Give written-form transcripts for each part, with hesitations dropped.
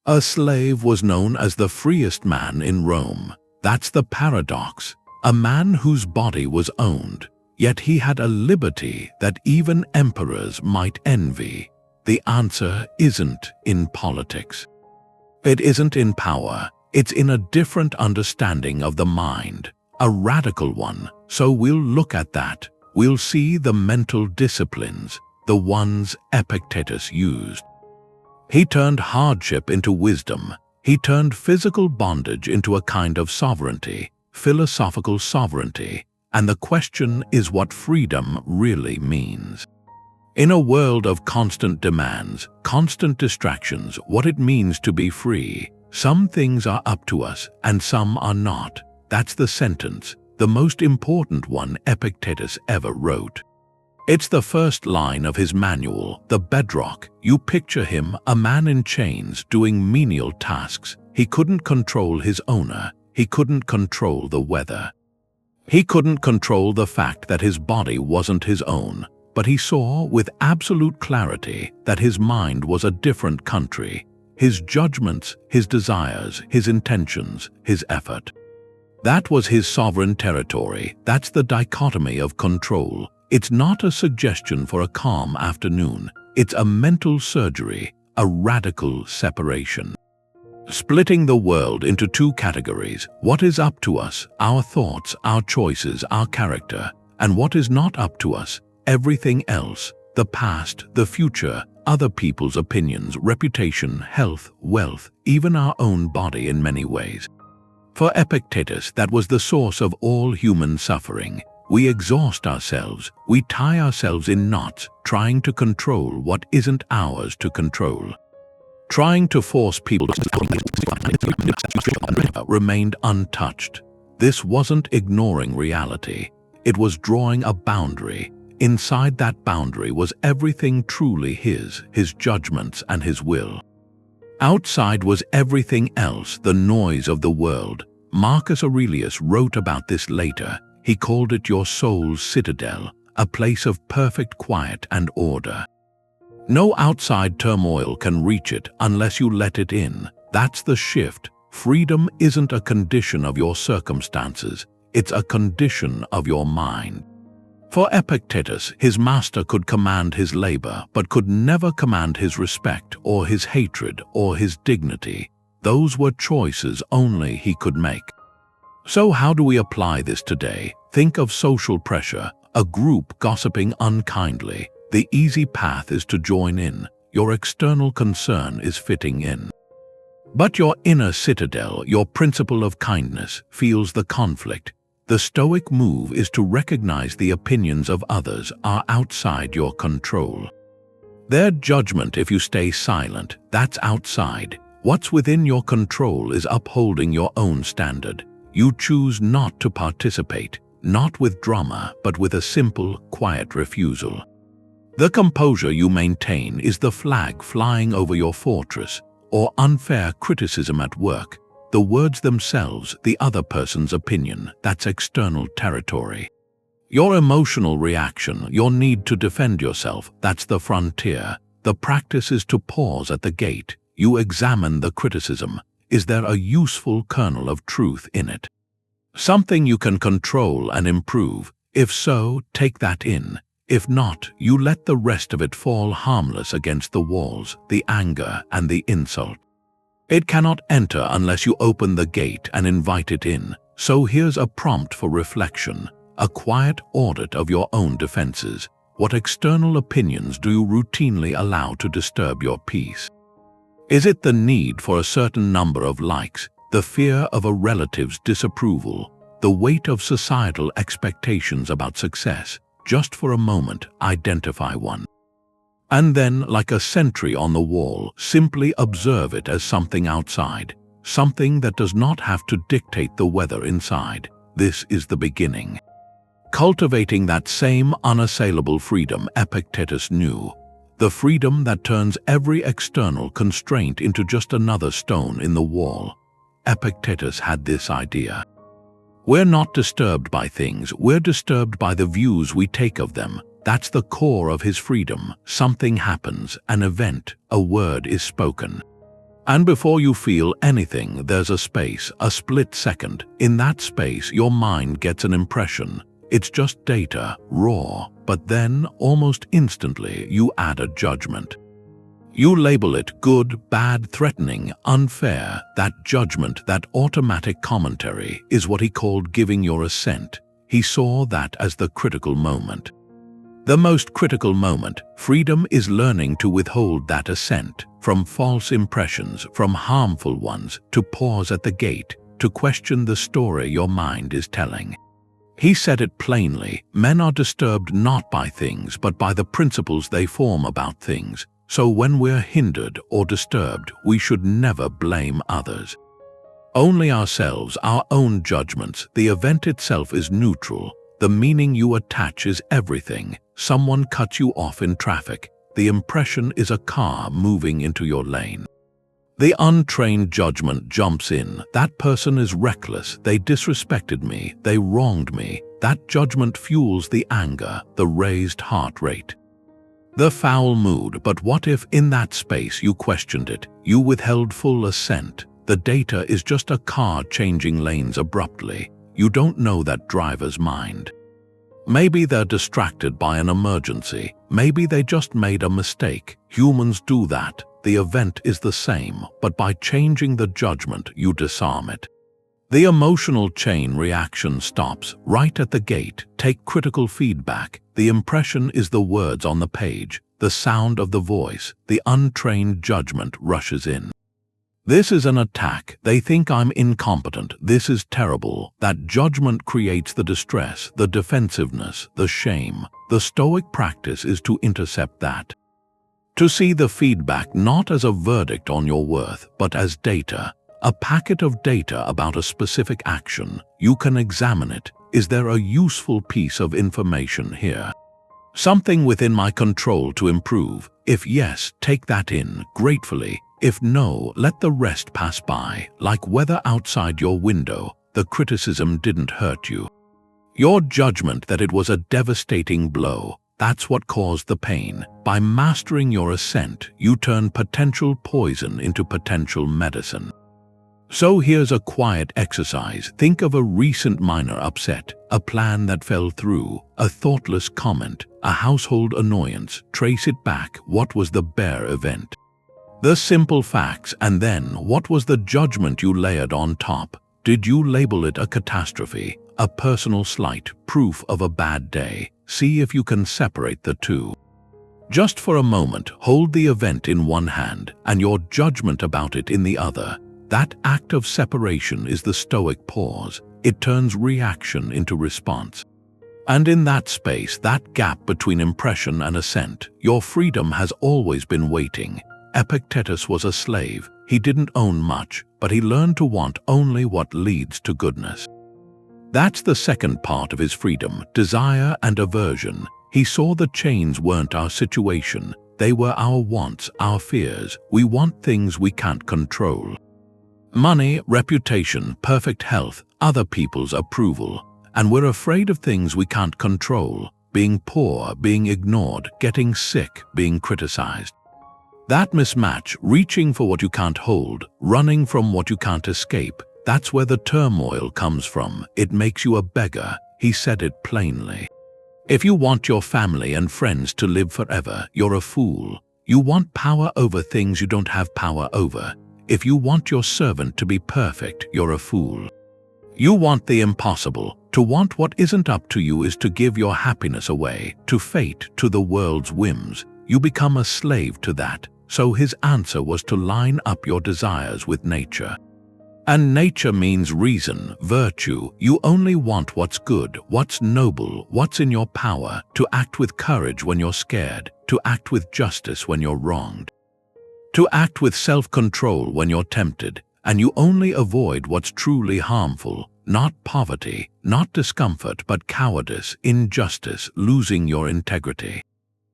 A slave was known as the freest man in Rome. That's the paradox. A man whose body was owned, yet he had a liberty that even emperors might envy. The answer isn't in politics. It isn't in power. It's in a different understanding of the mind, a radical one. So we'll look at that. We'll see the mental disciplines, the ones Epictetus used. He turned hardship into wisdom. He turned physical bondage into a kind of sovereignty, philosophical sovereignty. And the question is what freedom really means. In a world of constant demands, constant distractions, what it means to be free. Some things are up to us and some are not. That's the sentence, the most important one Epictetus ever wrote. It's the first line of his manual, the bedrock. You picture him, a man in chains, doing menial tasks. He couldn't control his owner. He couldn't control the weather. He couldn't control the fact that his body wasn't his own, but he saw with absolute clarity that his mind was a different country. His judgments, his desires, his intentions, his effort. That was his sovereign territory. That's the dichotomy of control. It's not a suggestion for a calm afternoon. It's a mental surgery, a radical separation. Splitting the world into two categories: what is up to us, our thoughts, our choices, our character, and what is not up to us, everything else, the past, the future, other people's opinions, reputation, health, wealth, even our own body in many ways. For Epictetus, that was the source of all human suffering. We exhaust ourselves, we tie ourselves in knots, trying to control what isn't ours to control. Trying to force people to remained untouched. This wasn't ignoring reality. It was drawing a boundary. Inside that boundary was everything truly his judgments and his will. Outside was everything else, the noise of the world. Marcus Aurelius wrote about this later. He called it your soul's citadel, a place of perfect quiet and order. No outside turmoil can reach it unless you let it in. That's the shift. Freedom isn't a condition of your circumstances. It's a condition of your mind. For Epictetus, his master could command his labor, but could never command his respect or his hatred or his dignity. Those were choices only he could make. So how do we apply this today? Think of social pressure, a group gossiping unkindly. The easy path is to join in. Your external concern is fitting in. But your inner citadel, your principle of kindness, feels the conflict. The Stoic move is to recognize the opinions of others are outside your control. Their judgment, if you stay silent, that's outside. What's within your control is upholding your own standard. You choose not to participate, not with drama, but with a simple, quiet refusal. The composure you maintain is the flag flying over your fortress, or unfair criticism at work. The words themselves, the other person's opinion, that's external territory. Your emotional reaction, your need to defend yourself, that's the frontier. The practice is to pause at the gate. You examine the criticism. Is there a useful kernel of truth in it? Something you can control and improve? If so, take that in. If not, you let the rest of it fall harmless against the walls, the anger and the insult. It cannot enter unless you open the gate and invite it in. So here's a prompt for reflection, a quiet audit of your own defenses. What external opinions do you routinely allow to disturb your peace? Is it the need for a certain number of likes, the fear of a relative's disapproval, the weight of societal expectations about success? Just for a moment, identify one. And then, like a sentry on the wall, simply observe it as something outside, something that does not have to dictate the weather inside. This is the beginning. Cultivating that same unassailable freedom Epictetus knew, the freedom that turns every external constraint into just another stone in the wall. Epictetus had this idea. We're not disturbed by things, we're disturbed by the views we take of them. That's the core of his freedom. Something happens, an event, a word is spoken. And before you feel anything, there's a space, a split second. In that space, your mind gets an impression. It's just data, raw, but then, almost instantly, you add a judgment. You label it good, bad, threatening, unfair. That judgment, that automatic commentary, is what he called giving your assent. He saw that as the critical moment. The most critical moment. Freedom is learning to withhold that assent from false impressions, from harmful ones, to pause at the gate, to question the story your mind is telling. He said it plainly: men are disturbed not by things, but by the principles they form about things. So when we're hindered or disturbed, we should never blame others. Only ourselves, our own judgments. The event itself is neutral. The meaning you attach is everything. Someone cuts you off in traffic. The impression is a car moving into your lane. The untrained judgment jumps in. That person is reckless. They disrespected me. They wronged me. That judgment fuels the anger, the raised heart rate, the foul mood. But what if in that space you questioned it? You withheld full assent. The data is just a car changing lanes abruptly. You don't know that driver's mind. Maybe they're distracted by an emergency. Maybe they just made a mistake. Humans do that. The event is the same, but by changing the judgment, you disarm it. The emotional chain reaction stops right at the gate. Take critical feedback. The impression is the words on the page, the sound of the voice. The untrained judgment rushes in. This is an attack. They think I'm incompetent. This is terrible. That judgment creates the distress, the defensiveness, the shame. The Stoic practice is to intercept that. To see the feedback not as a verdict on your worth, but as data. A packet of data about a specific action. You can examine it. Is there a useful piece of information here? Something within my control to improve? If yes, take that in gratefully. If no, let the rest pass by. Like weather outside your window, the criticism didn't hurt you. Your judgment that it was a devastating blow, that's what caused the pain. By mastering your assent, you turn potential poison into potential medicine. So here's a quiet exercise. Think of a recent minor upset, a plan that fell through, a thoughtless comment, a household annoyance. Trace it back. What was the bare event? The simple facts. And then, what was the judgment you layered on top? Did you label it a catastrophe, a personal slight, proof of a bad day? See if you can separate the two. Just for a moment, hold the event in one hand and your judgment about it in the other. That act of separation is the Stoic pause. It turns reaction into response. And in that space, that gap between impression and assent, your freedom has always been waiting. Epictetus was a slave. He didn't own much, but he learned to want only what leads to goodness. That's the second part of his freedom, desire and aversion. He saw the chains weren't our situation. They were our wants, our fears. We want things we can't control. Money, reputation, perfect health, other people's approval. And we're afraid of things we can't control. Being poor, being ignored, getting sick, being criticized. That mismatch, reaching for what you can't hold, running from what you can't escape, that's where the turmoil comes from. It makes you a beggar. He said it plainly. If you want your family and friends to live forever, you're a fool. You want power over things you don't have power over. If you want your servant to be perfect, you're a fool. You want the impossible. To want what isn't up to you is to give your happiness away, to fate, to the world's whims. You become a slave to that. So his answer was to line up your desires with nature. And nature means reason, virtue. You only want what's good, what's noble, what's in your power, to act with courage when you're scared, to act with justice when you're wronged, to act with self-control when you're tempted, and you only avoid what's truly harmful, not poverty, not discomfort, but cowardice, injustice, losing your integrity.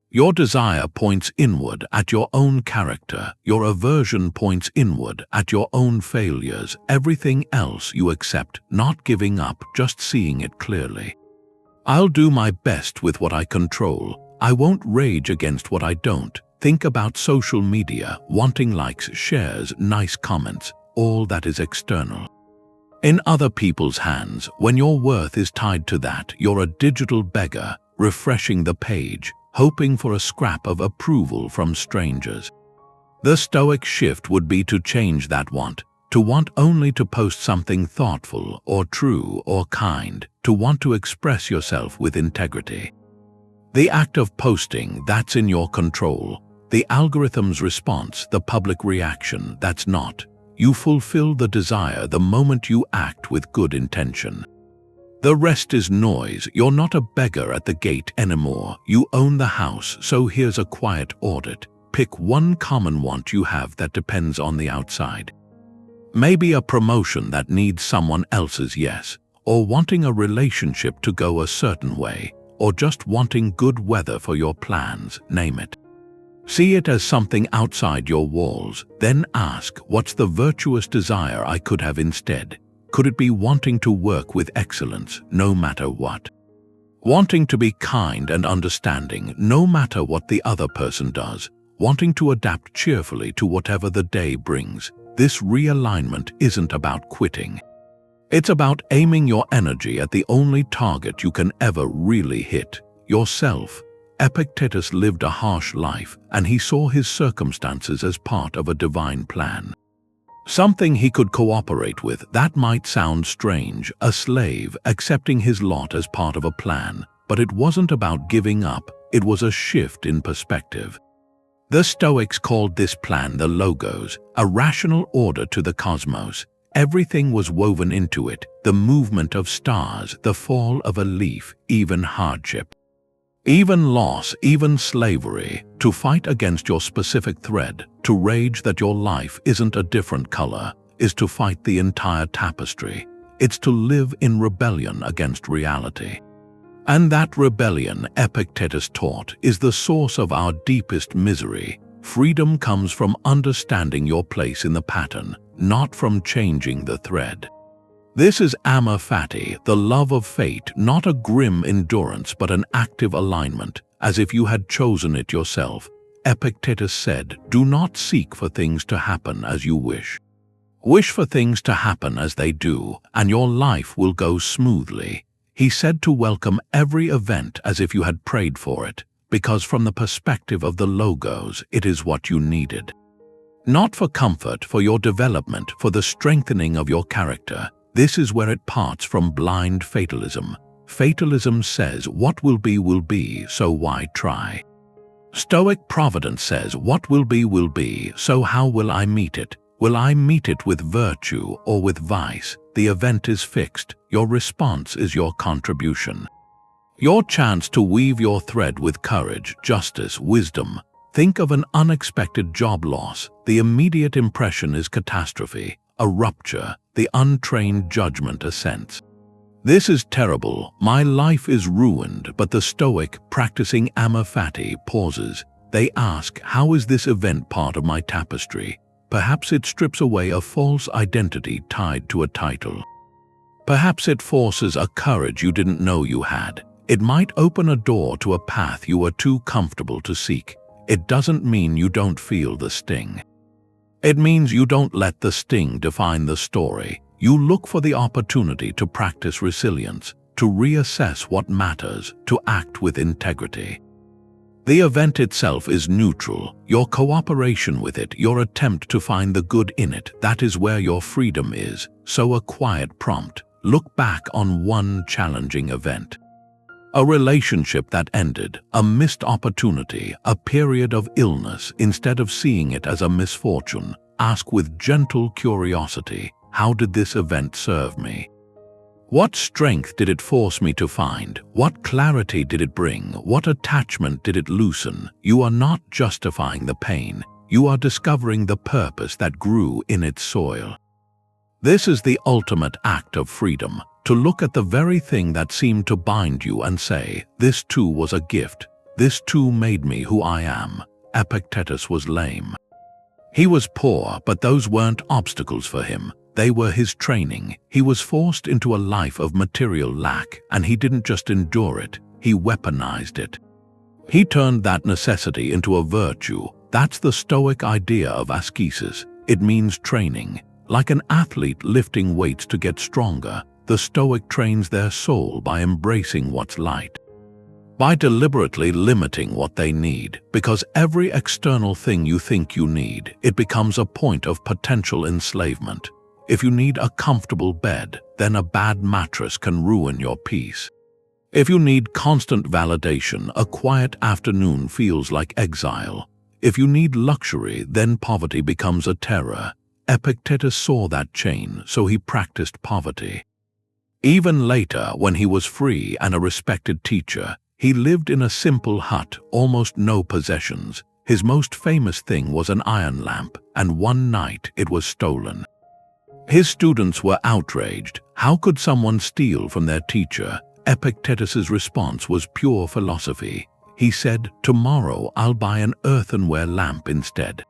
Your desire points inward at your own character. Your aversion points inward at your own failures. Everything else you accept, not giving up, just seeing it clearly. I'll do my best with what I control. I won't rage against what I don't. Think about social media, wanting likes, shares, nice comments, all that is external. In other people's hands, when your worth is tied to that, you're a digital beggar, refreshing the page, hoping for a scrap of approval from strangers. The Stoic shift would be to change that want, to want only to post something thoughtful or true or kind, to want to express yourself with integrity. The act of posting, that's in your control. The algorithm's response, the public reaction, that's not. You fulfill the desire the moment you act with good intention. The rest is noise. You're not a beggar at the gate anymore. You own the house, so here's a quiet audit. Pick one common want you have that depends on the outside. Maybe a promotion that needs someone else's yes, or wanting a relationship to go a certain way, or just wanting good weather for your plans, name it. See it as something outside your walls, then ask, what's the virtuous desire I could have instead? Could it be wanting to work with excellence, no matter what? Wanting to be kind and understanding, no matter what the other person does? Wanting to adapt cheerfully to whatever the day brings? This realignment isn't about quitting. It's about aiming your energy at the only target you can ever really hit, yourself. Epictetus lived a harsh life, and he saw his circumstances as part of a divine plan. Something he could cooperate with. That might sound strange, a slave accepting his lot as part of a plan, but it wasn't about giving up, it was a shift in perspective. The Stoics called this plan the logos, a rational order to the cosmos. Everything was woven into it, the movement of stars, the fall of a leaf, even hardship. Even loss, even slavery, to fight against your specific thread, to rage that your life isn't a different color, is to fight the entire tapestry. It's to live in rebellion against reality. And that rebellion, Epictetus taught, is the source of our deepest misery. Freedom comes from understanding your place in the pattern, not from changing the thread. This is Amor Fati, the love of fate, not a grim endurance but an active alignment, as if you had chosen it yourself. Epictetus said, do not seek for things to happen as you wish. Wish for things to happen as they do, and your life will go smoothly. He said to welcome every event as if you had prayed for it, because from the perspective of the logos, it is what you needed. Not for comfort, for your development, for the strengthening of your character. This is where it parts from blind fatalism. Fatalism says what will be, so why try? Stoic providence says what will be, so how will I meet it? Will I meet it with virtue or with vice? The event is fixed. Your response is your contribution. Your chance to weave your thread with courage, justice, wisdom. Think of an unexpected job loss. The immediate impression is catastrophe, a rupture. The untrained judgment assents. This is terrible, my life is ruined, but the Stoic, practicing Amor Fati, pauses. They ask, how is this event part of my tapestry? Perhaps it strips away a false identity tied to a title. Perhaps it forces a courage you didn't know you had. It might open a door to a path you were too comfortable to seek. It doesn't mean you don't feel the sting. It means you don't let the sting define the story. You look for the opportunity to practice resilience, to reassess what matters, to act with integrity. The event itself is neutral. Your cooperation with it, your attempt to find the good in it, that is where your freedom is. So a quiet prompt. Look back on one challenging event. A relationship that ended, a missed opportunity, a period of illness. Instead of seeing it as a misfortune, ask with gentle curiosity, how did this event serve me? What strength did it force me to find? What clarity did it bring? What attachment did it loosen? You are not justifying the pain. You are discovering the purpose that grew in its soil. This is the ultimate act of freedom. To look at the very thing that seemed to bind you and say, this too was a gift. This too made me who I am. Epictetus was lame. He was poor, but those weren't obstacles for him. They were his training. He was forced into a life of material lack, and he didn't just endure it, he weaponized it. He turned that necessity into a virtue. That's the Stoic idea of ascesis. It means training. Like an athlete lifting weights to get stronger, the Stoic trains their soul by embracing what's light, by deliberately limiting what they need, because every external thing you think you need, it becomes a point of potential enslavement. If you need a comfortable bed, then a bad mattress can ruin your peace. If you need constant validation, a quiet afternoon feels like exile. If you need luxury, then poverty becomes a terror. Epictetus saw that chain, so he practiced poverty. Even later, when he was free and a respected teacher, he lived in a simple hut, almost no possessions. His most famous thing was an iron lamp, and one night it was stolen. His students were outraged. How could someone steal from their teacher? Epictetus's response was pure philosophy. He said, "Tomorrow I'll buy an earthenware lamp instead."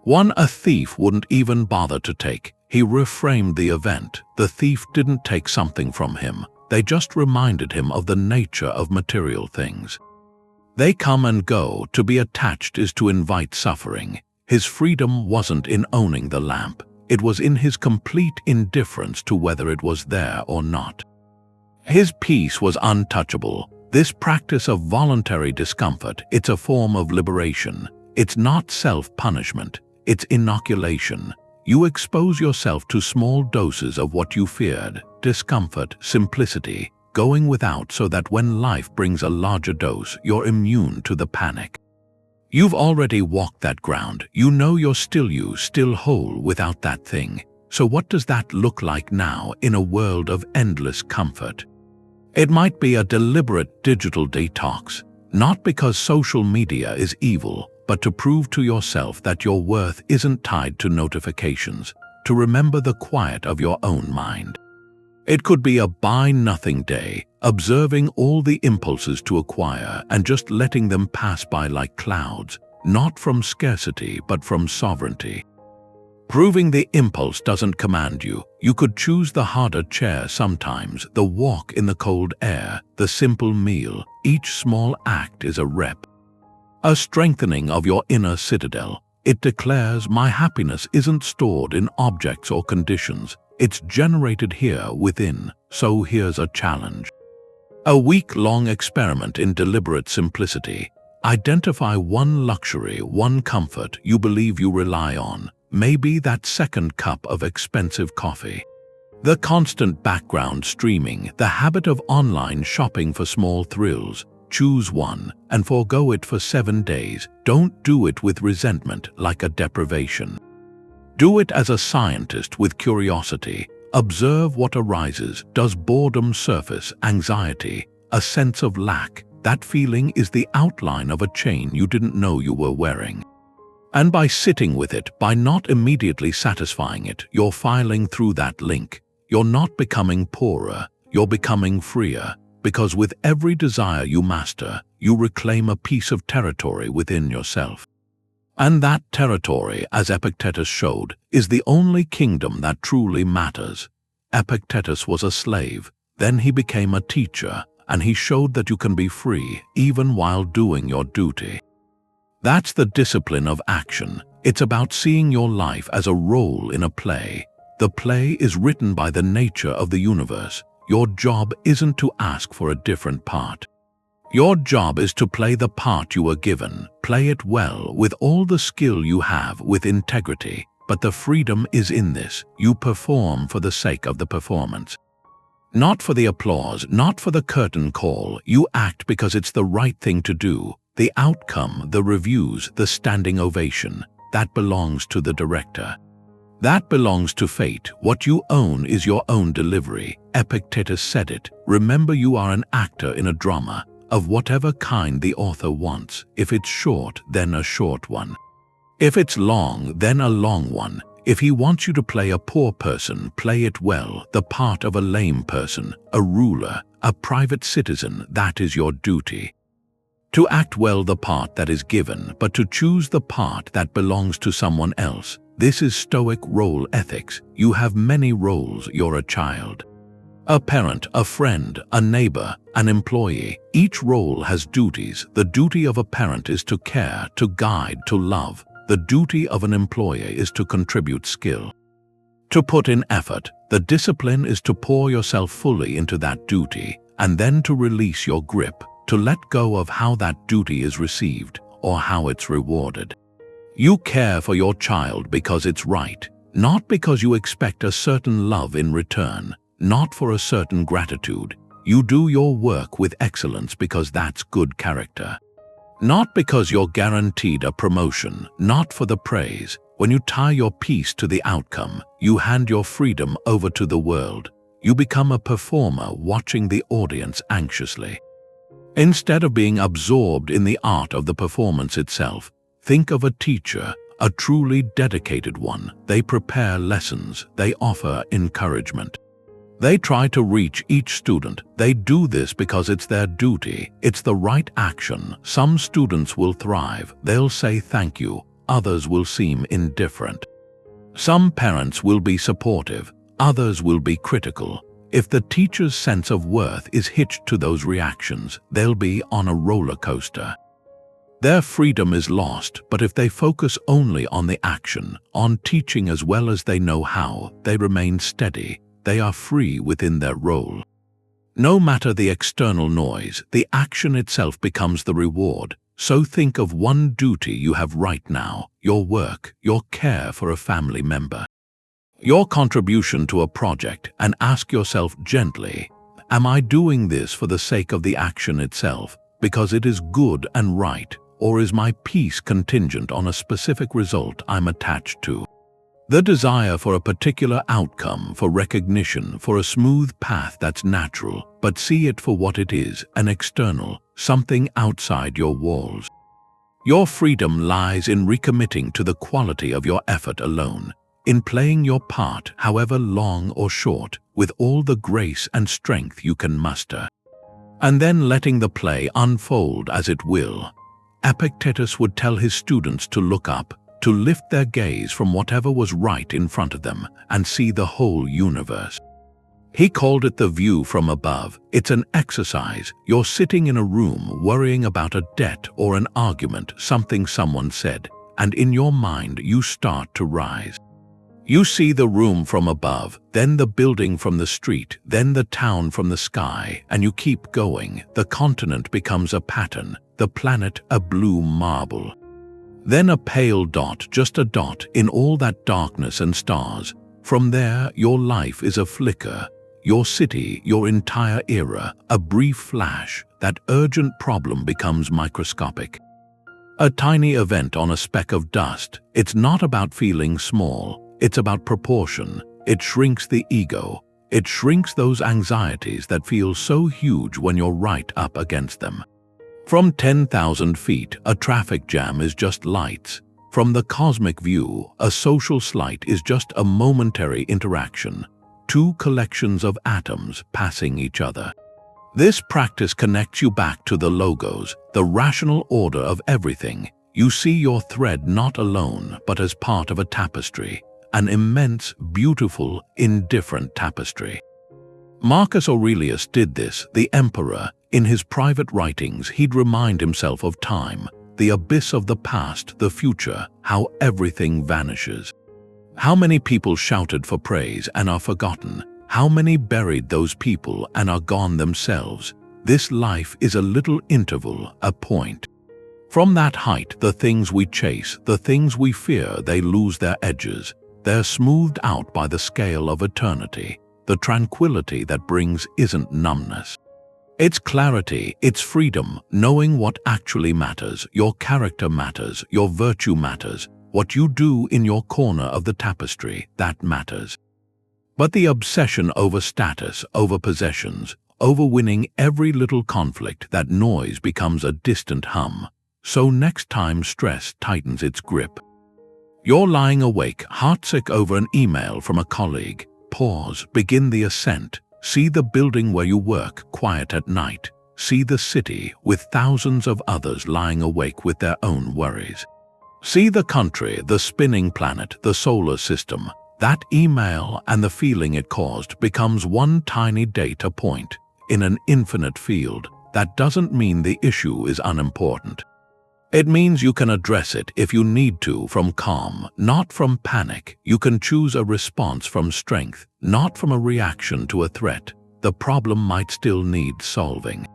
One a thief wouldn't even bother to take. He reframed the event. The thief didn't take something from him. They just reminded him of the nature of material things. They come and go. To be attached is to invite suffering. His freedom wasn't in owning the lamp. It was in his complete indifference to whether it was there or not. His peace was untouchable. This practice of voluntary discomfort, it's a form of liberation. It's not self-punishment. It's inoculation. You expose yourself to small doses of what you feared, discomfort, simplicity, going without so that when life brings a larger dose, you're immune to the panic. You've already walked that ground. You know you're still you, still whole without that thing. So what does that look like now in a world of endless comfort? It might be a deliberate digital detox, not because social media is evil, but to prove to yourself that your worth isn't tied to notifications, to remember the quiet of your own mind. It could be a buy-nothing day, observing all the impulses to acquire and just letting them pass by like clouds, not from scarcity but from sovereignty. Proving the impulse doesn't command you. You could choose the harder chair sometimes, the walk in the cold air, the simple meal. Each small act is a rep, a strengthening of your inner citadel. It declares, my happiness isn't stored in objects or conditions. It's generated here within. So here's a challenge. A week-long experiment in deliberate simplicity. Identify one luxury, one comfort you believe you rely on. Maybe that second cup of expensive coffee. The constant background streaming, the habit of online shopping for small thrills. Choose one and forego it for 7 days. Don't do it with resentment like a deprivation. Do it as a scientist with curiosity. Observe what arises. Does boredom surface, anxiety, a sense of lack? That feeling is the outline of a chain you didn't know you were wearing. And by sitting with it, by not immediately satisfying it, you're filing through that link. You're not becoming poorer, you're becoming freer. Because with every desire you master, you reclaim a piece of territory within yourself. And that territory, as Epictetus showed, is the only kingdom that truly matters. Epictetus was a slave, then he became a teacher, and he showed that you can be free even while doing your duty. That's the discipline of action. It's about seeing your life as a role in a play. The play is written by the nature of the universe. Your job isn't to ask for a different part. Your job is to play the part you were given. Play it well, with all the skill you have, with integrity. But the freedom is in this. You perform for the sake of the performance. Not for the applause, not for the curtain call. You act because it's the right thing to do. The outcome, the reviews, the standing ovation, that belongs to the director. That belongs to fate. What you own is your own delivery. Epictetus said it. Remember, you are an actor in a drama, of whatever kind the author wants. If it's short, then a short one. If it's long, then a long one. If he wants you to play a poor person, play it well, the part of a lame person, a ruler, a private citizen. That is your duty. To act well the part that is given, but to choose the part that belongs to someone else. This is Stoic role ethics. You have many roles. You're a child. A parent, a friend, a neighbor, an employee. Each role has duties. The duty of a parent is to care, to guide, to love. The duty of an employee is to contribute skill, to put in effort. The discipline is to pour yourself fully into that duty, and then to release your grip, to let go of how that duty is received or how it's rewarded. You care for your child because it's right, not because you expect a certain love in return, not for a certain gratitude. You do your work with excellence because that's good character. Not because you're guaranteed a promotion, not for the praise. When you tie your peace to the outcome, you hand your freedom over to the world. You become a performer watching the audience anxiously. Instead of being absorbed in the art of the performance itself, think of a teacher, a truly dedicated one. They prepare lessons, they offer encouragement. They try to reach each student. They do this because it's their duty. It's the right action. Some students will thrive. They'll say thank you. Others will seem indifferent. Some parents will be supportive. Others will be critical. If the teacher's sense of worth is hitched to those reactions, they'll be on a roller coaster. Their freedom is lost, but if they focus only on the action, on teaching as well as they know how, they remain steady. They are free within their role. No matter the external noise, the action itself becomes the reward. So think of one duty you have right now, your work, your care for a family member, your contribution to a project, and ask yourself gently, am I doing this for the sake of the action itself, because it is good and right, or is my peace contingent on a specific result I'm attached to? The desire for a particular outcome, for recognition, for a smooth path that's natural, but see it for what it is, an external, something outside your walls. Your freedom lies in recommitting to the quality of your effort alone, in playing your part, however long or short, with all the grace and strength you can muster, and then letting the play unfold as it will. Epictetus would tell his students to look up, to lift their gaze from whatever was right in front of them and see the whole universe. He called it the view from above. It's an exercise. You're sitting in a room worrying about a debt or an argument, something someone said, and in your mind you start to rise. You see the room from above, then the building from the street, then the town from the sky, and you keep going. The continent becomes a pattern, the planet a blue marble. Then a pale dot, just a dot in all that darkness and stars. From there, your life is a flicker. Your city, your entire era, a brief flash. That urgent problem becomes microscopic. A tiny event on a speck of dust. It's not about feeling small. It's about proportion. It shrinks the ego. It shrinks those anxieties that feel so huge when you're right up against them. From 10,000 feet, a traffic jam is just lights. From the cosmic view, a social slight is just a momentary interaction, two collections of atoms passing each other. This practice connects you back to the logos, the rational order of everything. You see your thread not alone, but as part of a tapestry, an immense, beautiful, indifferent tapestry. Marcus Aurelius did this, the emperor. In his private writings, he'd remind himself of time, the abyss of the past, the future, how everything vanishes. How many people shouted for praise and are forgotten? How many buried those people and are gone themselves? This life is a little interval, a point. From that height, the things we chase, the things we fear, they lose their edges. They're smoothed out by the scale of eternity. The tranquility that brings isn't numbness. It's clarity, it's freedom, knowing what actually matters. Your character matters, your virtue matters. What you do in your corner of the tapestry, that matters. But the obsession over status, over possessions, over winning every little conflict, that noise becomes a distant hum. So next time stress tightens its grip, you're lying awake, heartsick over an email from a colleague. Pause, begin the ascent. See the building where you work, quiet at night. See the city with thousands of others lying awake with their own worries. See the country, the spinning planet, the solar system. That email and the feeling it caused becomes one tiny data point in an infinite field. That doesn't mean the issue is unimportant. It means you can address it if you need to from calm, not from panic. You can choose a response from strength, not from a reaction to a threat. The problem might still need solving.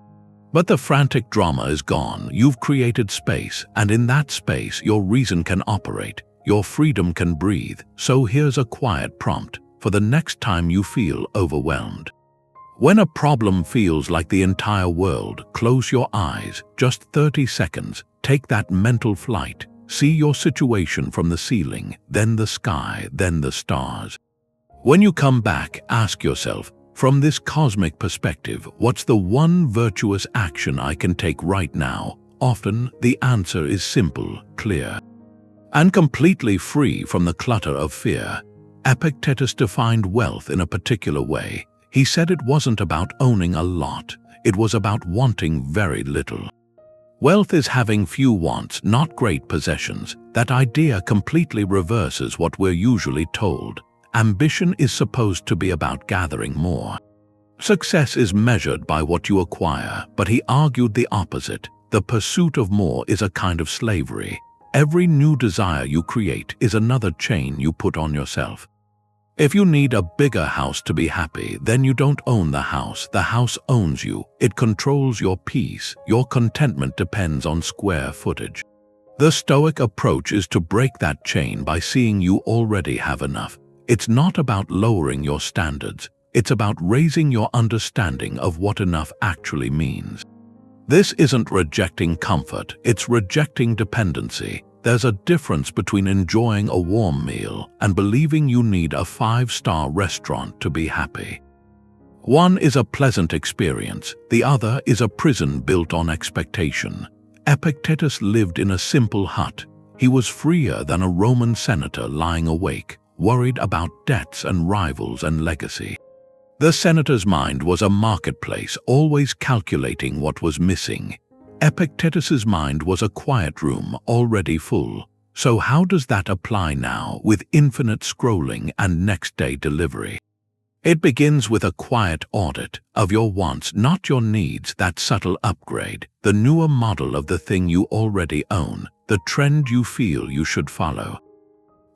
But the frantic drama is gone. You've created space, and in that space your reason can operate, your freedom can breathe. So here's a quiet prompt for the next time you feel overwhelmed. When a problem feels like the entire world, close your eyes, just 30 seconds, take that mental flight, see your situation from the ceiling, then the sky, then the stars. When you come back, ask yourself, from this cosmic perspective, what's the one virtuous action I can take right now? Often, the answer is simple, clear, and completely free from the clutter of fear. Epictetus defined wealth in a particular way. He said it wasn't about owning a lot, it was about wanting very little. Wealth is having few wants, not great possessions. That idea completely reverses what we're usually told. Ambition is supposed to be about gathering more. Success is measured by what you acquire, but he argued the opposite. The pursuit of more is a kind of slavery. Every new desire you create is another chain you put on yourself. If you need a bigger house to be happy, then you don't own the house owns you. It controls your peace. Your contentment depends on square footage. The Stoic approach is to break that chain by seeing you already have enough. It's not about lowering your standards, it's about raising your understanding of what enough actually means. This isn't rejecting comfort, it's rejecting dependency. There's a difference between enjoying a warm meal and believing you need a 5-star restaurant to be happy. One is a pleasant experience, the other is a prison built on expectation. Epictetus lived in a simple hut. He was freer than a Roman senator lying awake, worried about debts and rivals and legacy. The senator's mind was a marketplace, always calculating what was missing. Epictetus's mind was a quiet room, already full. So how does that apply now, with infinite scrolling and next-day delivery? It begins with a quiet audit of your wants, not your needs, that subtle upgrade, the newer model of the thing you already own, the trend you feel you should follow.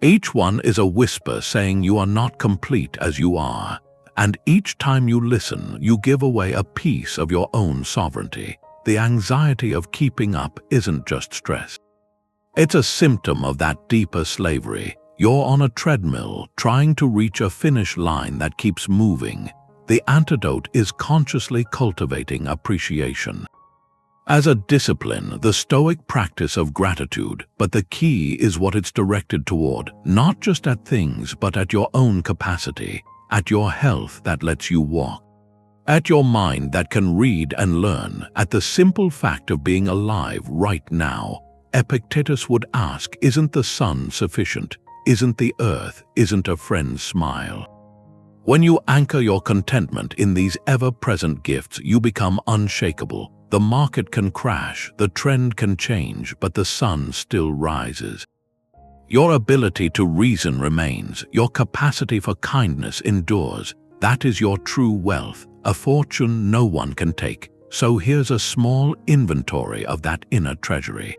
Each one is a whisper saying you are not complete as you are, and each time you listen, you give away a piece of your own sovereignty. The anxiety of keeping up isn't just stress. It's a symptom of that deeper slavery. You're on a treadmill, trying to reach a finish line that keeps moving. The antidote is consciously cultivating appreciation. As a discipline, the Stoic practice of gratitude, but the key is what it's directed toward, not just at things, but at your own capacity, at your health that lets you walk, at your mind that can read and learn, at the simple fact of being alive right now. Epictetus would ask, isn't the sun sufficient? Isn't the earth? Isn't a friend's smile? When you anchor your contentment in these ever-present gifts, you become unshakable. The market can crash, the trend can change, but the sun still rises. Your ability to reason remains, your capacity for kindness endures. That is your true wealth, a fortune no one can take. So here's a small inventory of that inner treasury.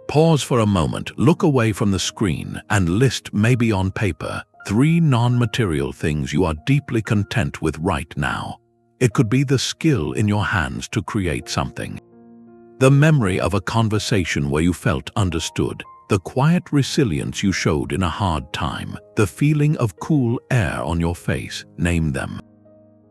Pause for a moment, look away from the screen, and list, maybe on paper, 3 non-material things you are deeply content with right now. It could be the skill in your hands to create something, the memory of a conversation where you felt understood, the quiet resilience you showed in a hard time, the feeling of cool air on your face. Name them.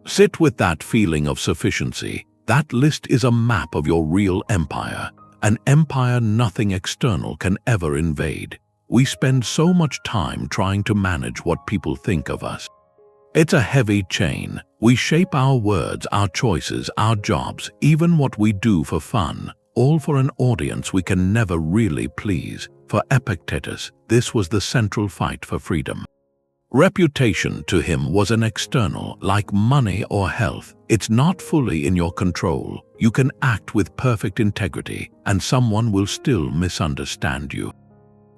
Sit with that feeling of sufficiency. That list is a map of your real empire, an empire nothing external can ever invade. We spend so much time trying to manage what people think of us. It's a heavy chain. We shape our words, our choices, our jobs, even what we do for fun, all for an audience we can never really please. For Epictetus, this was the central fight for freedom. Reputation to him was an external, like money or health. It's not fully in your control. You can act with perfect integrity, and someone will still misunderstand you.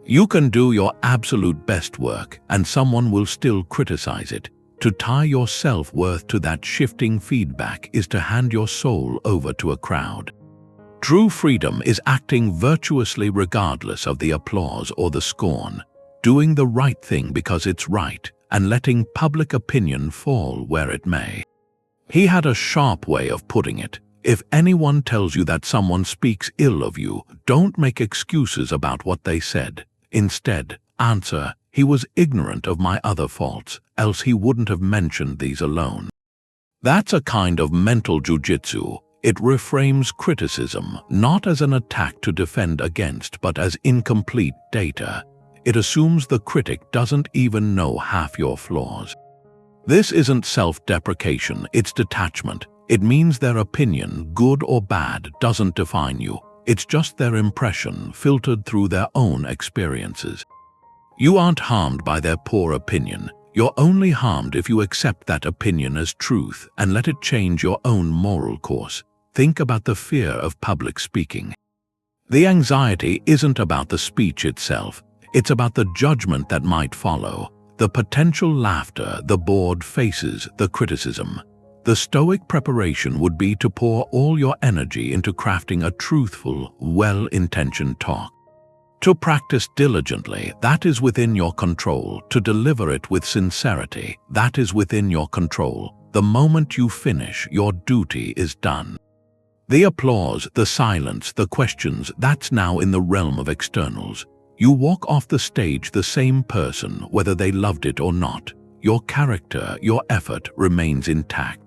You can do your absolute best work and someone will still criticize it. To tie your self-worth to that shifting feedback is to hand your soul over to a crowd. True freedom is acting virtuously regardless of the applause or the scorn, doing the right thing because it's right, and letting public opinion fall where it may. He had a sharp way of putting it. If anyone tells you that someone speaks ill of you, don't make excuses about what they said. Instead, answer, "He was ignorant of my other faults, else he wouldn't have mentioned these alone." That's a kind of mental jujitsu. It reframes criticism not as an attack to defend against, but as incomplete data. It assumes the critic doesn't even know half your flaws. This isn't self-deprecation, it's detachment. It means their opinion, good or bad, doesn't define you. It's just their impression filtered through their own experiences. You aren't harmed by their poor opinion. You're only harmed if you accept that opinion as truth and let it change your own moral course. Think about the fear of public speaking. The anxiety isn't about the speech itself. It's about the judgment that might follow, the potential laughter, the bored faces, the criticism. The Stoic preparation would be to pour all your energy into crafting a truthful, well-intentioned talk. To practice diligently, that is within your control. To deliver it with sincerity, that is within your control. The moment you finish, your duty is done. The applause, the silence, the questions, that's now in the realm of externals. You walk off the stage the same person, whether they loved it or not. Your character, your effort remains intact.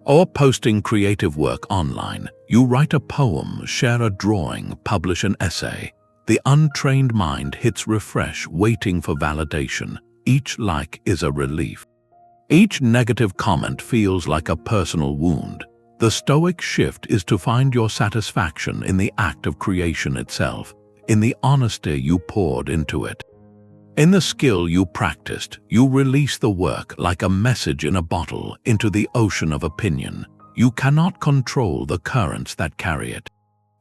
Or posting creative work online. You write a poem, share a drawing, publish an essay. The untrained mind hits refresh, waiting for validation. Each like is a relief. Each negative comment feels like a personal wound. The Stoic shift is to find your satisfaction in the act of creation itself, in the honesty you poured into it. In the skill you practiced, you release the work like a message in a bottle into the ocean of opinion. You cannot control the currents that carry it.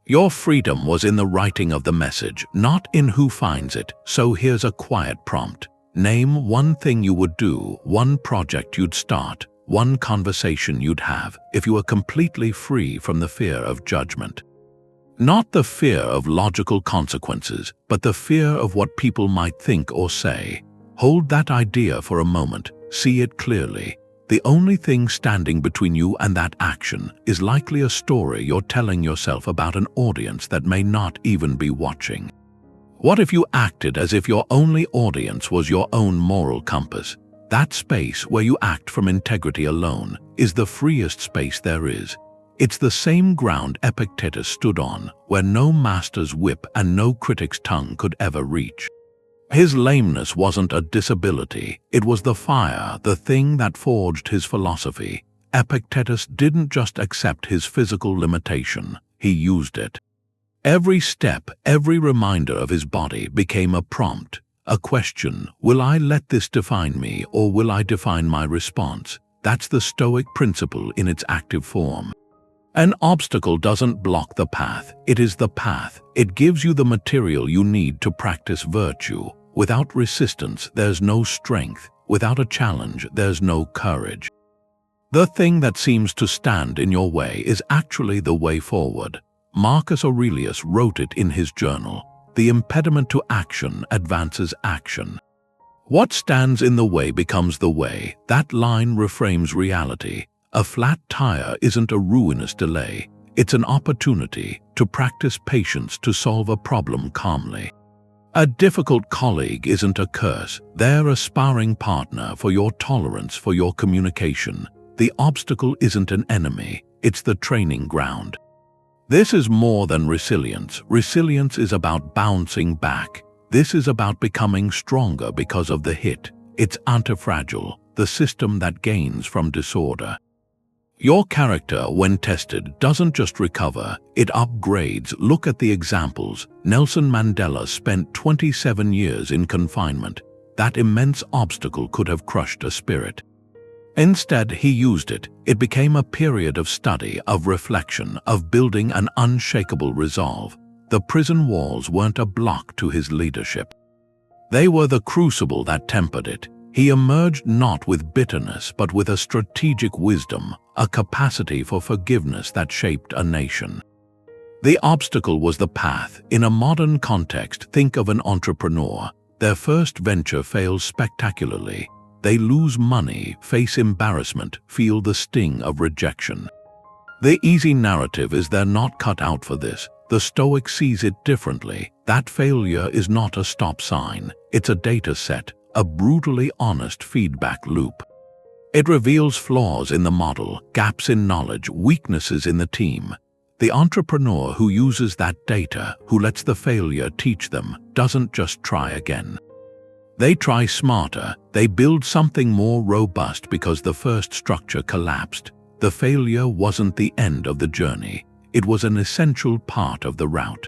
Your freedom was in the writing of the message, not in who finds it. So here's a quiet prompt. Name one thing you would do, one project you'd start, one conversation you'd have, if you were completely free from the fear of judgment. Not the fear of logical consequences, but the fear of what people might think or say. Hold that idea for a moment, see it clearly. The only thing standing between you and that action is likely a story you're telling yourself about an audience that may not even be watching. What if you acted as if your only audience was your own moral compass? That space where you act from integrity alone is the freest space there is. It's the same ground Epictetus stood on, where no master's whip and no critic's tongue could ever reach. His lameness wasn't a disability, it was the fire, the thing that forged his philosophy. Epictetus didn't just accept his physical limitation, he used it. Every step, every reminder of his body became a prompt, a question. Will I let this define me, or will I define my response? That's the Stoic principle in its active form. An obstacle doesn't block the path, it is the path. It gives you the material you need to practice virtue. Without resistance, there's no strength. Without a challenge, there's no courage. The thing that seems to stand in your way is actually the way forward. Marcus Aurelius wrote it in his journal. The impediment to action advances action. What stands in the way becomes the way. That line reframes reality. A flat tire isn't a ruinous delay. It's an opportunity to practice patience, to solve a problem calmly. A difficult colleague isn't a curse. They're a sparring partner for your tolerance, for your communication. The obstacle isn't an enemy. It's the training ground. This is more than resilience. Resilience is about bouncing back. This is about becoming stronger because of the hit. It's antifragile, the system that gains from disorder. Your character, when tested, doesn't just recover, it upgrades. Look at the examples. Nelson Mandela spent 27 years in confinement. That immense obstacle could have crushed a spirit. Instead, he used it. It became a period of study, of reflection, of building an unshakable resolve. The prison walls weren't a block to his leadership. They were the crucible that tempered it. He emerged not with bitterness but with a strategic wisdom, a capacity for forgiveness that shaped a nation. The obstacle was the path. In a modern context, think of an entrepreneur. Their first venture fails spectacularly. They lose money, face embarrassment, feel the sting of rejection. The easy narrative is they're not cut out for this. The Stoic sees it differently. That failure is not a stop sign. It's a data set, a brutally honest feedback loop. It reveals flaws in the model, gaps in knowledge, weaknesses in the team. The entrepreneur who uses that data, who lets the failure teach them, doesn't just try again. They try smarter. They build something more robust because the first structure collapsed. The failure wasn't the end of the journey. It was an essential part of the route.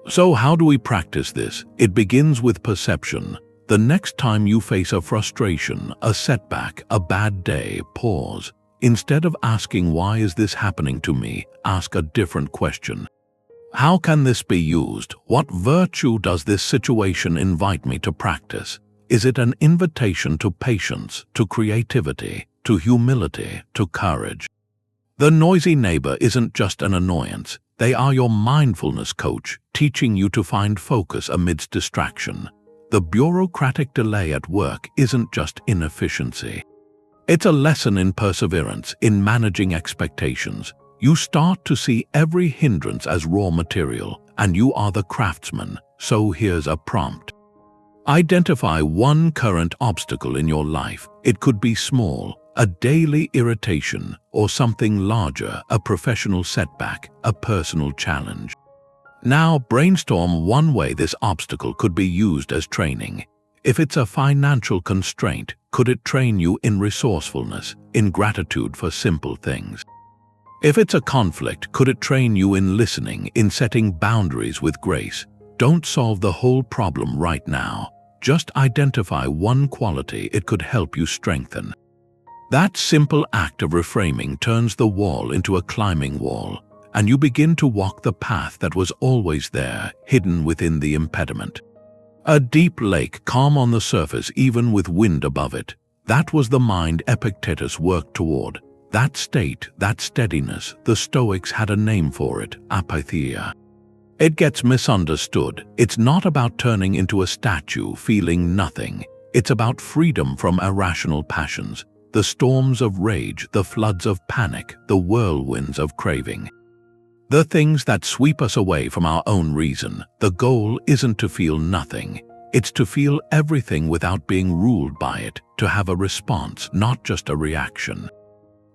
So how do we practice this? It begins with perception. The next time you face a frustration, a setback, a bad day, pause. Instead of asking, "Why is this happening to me?" ask a different question. How can this be used? What virtue does this situation invite me to practice? Is it an invitation to patience, to creativity, to humility, to courage? The noisy neighbor isn't just an annoyance. They are your mindfulness coach, teaching you to find focus amidst distraction. The bureaucratic delay at work isn't just inefficiency. It's a lesson in perseverance, in managing expectations. You start to see every hindrance as raw material, and you are the craftsman. So here's a prompt. Identify one current obstacle in your life. It could be small, a daily irritation, or something larger, a professional setback, a personal challenge. Now brainstorm one way this obstacle could be used as training. If it's a financial constraint, could it train you in resourcefulness, in gratitude for simple things? If it's a conflict, could it train you in listening, in setting boundaries with grace? Don't solve the whole problem right now. Just identify one quality it could help you strengthen. That simple act of reframing turns the wall into a climbing wall, and you begin to walk the path that was always there, hidden within the impediment. A deep lake, calm on the surface even with wind above it. That was the mind Epictetus worked toward. That state, that steadiness, the Stoics had a name for it, apatheia. It gets misunderstood. It's not about turning into a statue, feeling nothing. It's about freedom from irrational passions. The storms of rage, the floods of panic, the whirlwinds of craving. The things that sweep us away from our own reason. The goal isn't to feel nothing. It's to feel everything without being ruled by it, to have a response, not just a reaction.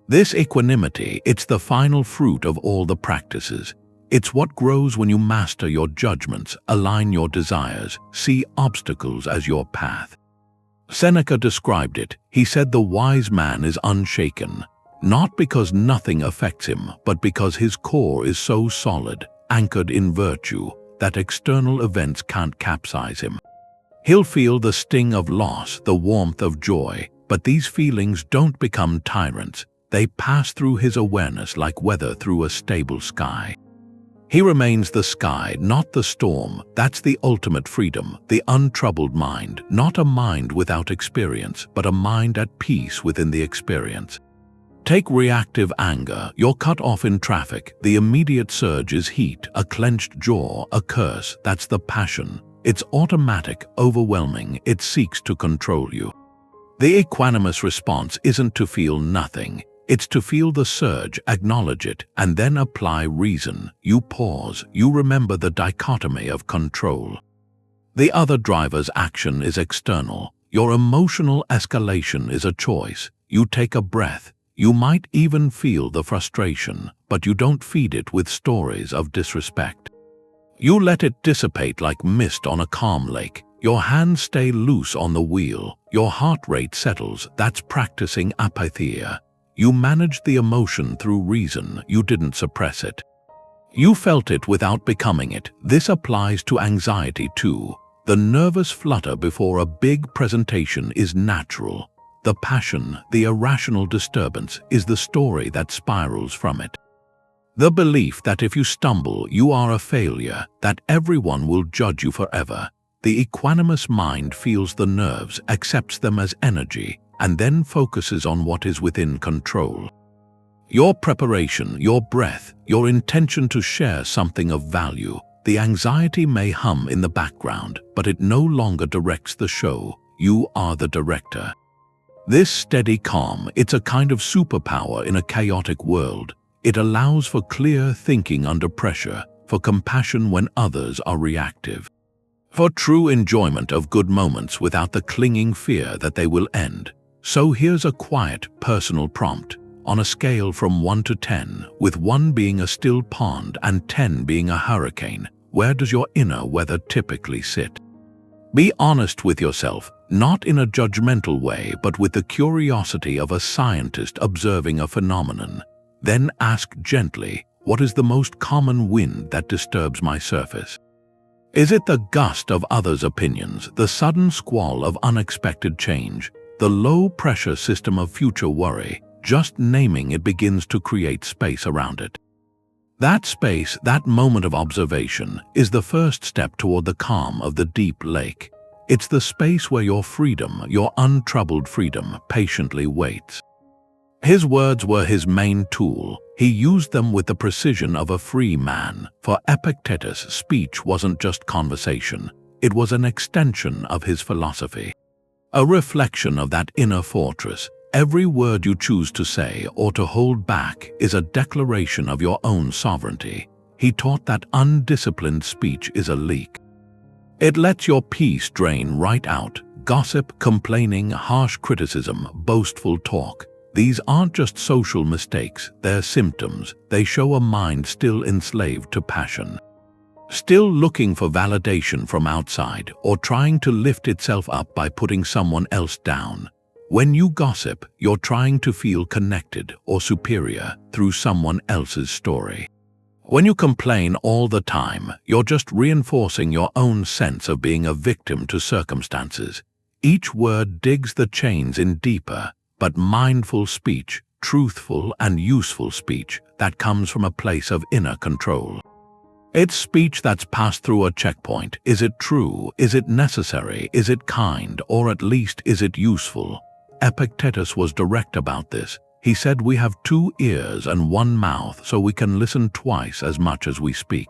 This equanimity, it's the final fruit of all the practices. It's what grows when you master your judgments, align your desires, see obstacles as your path. Seneca described it. He said the wise man is unshaken, not because nothing affects him, but because his core is so solid, anchored in virtue, that external events can't capsize him. He'll feel the sting of loss, the warmth of joy, but these feelings don't become tyrants. They pass through his awareness like weather through a stable sky. He remains the sky, not the storm. That's the ultimate freedom, the untroubled mind, not a mind without experience, but a mind at peace within the experience. Take reactive anger. You're cut off in traffic. The immediate surge is heat, a clenched jaw, a curse. That's the passion. It's automatic, overwhelming. It seeks to control you. The equanimous response isn't to feel nothing. It's to feel the surge, acknowledge it, and then apply reason. You pause, you remember the dichotomy of control. The other driver's action is external. Your emotional escalation is a choice. You take a breath. You might even feel the frustration, but you don't feed it with stories of disrespect. You let it dissipate like mist on a calm lake. Your hands stay loose on the wheel. Your heart rate settles. That's practicing apatheia. You managed the emotion through reason. You didn't suppress it. You felt it without becoming it. This applies to anxiety too. The nervous flutter before a big presentation is natural. The passion, the irrational disturbance, is the story that spirals from it. The belief that if you stumble, you are a failure, that everyone will judge you forever. The equanimous mind feels the nerves, accepts them as energy, and then focuses on what is within control. Your preparation, your breath, your intention to share something of value. The anxiety may hum in the background, but it no longer directs the show. You are the director. This steady calm, it's a kind of superpower in a chaotic world. It allows for clear thinking under pressure, for compassion when others are reactive, for true enjoyment of good moments without the clinging fear that they will end. So here's a quiet, personal prompt. On a scale from 1 to 10, with 1 being a still pond and 10 being a hurricane, where does your inner weather typically sit? Be honest with yourself, not in a judgmental way, but with the curiosity of a scientist observing a phenomenon. Then ask gently, what is the most common wind that disturbs my surface? Is it the gust of others' opinions, the sudden squall of unexpected change, the low-pressure system of future worry? Just naming it begins to create space around it. That space, that moment of observation, is the first step toward the calm of the deep lake. It's the space where your freedom, your untroubled freedom, patiently waits. His words were his main tool. He used them with the precision of a free man. For Epictetus, speech wasn't just conversation. It was an extension of his philosophy, a reflection of that inner fortress. Every word you choose to say or to hold back is a declaration of your own sovereignty. He taught that undisciplined speech is a leak. It lets your peace drain right out. Gossip, complaining, harsh criticism, boastful talk. These aren't just social mistakes, they're symptoms. They show a mind still enslaved to passion, still looking for validation from outside, or trying to lift itself up by putting someone else down. When you gossip, you're trying to feel connected or superior through someone else's story. When you complain all the time, you're just reinforcing your own sense of being a victim to circumstances. Each word digs the chains in deeper, but mindful speech, truthful and useful speech that comes from a place of inner control. It's speech that's passed through a checkpoint. Is it true? Is it necessary? Is it kind? Or at least is it useful? Epictetus was direct about this. He said we have 2 ears and 1 mouth, so we can listen twice as much as we speak.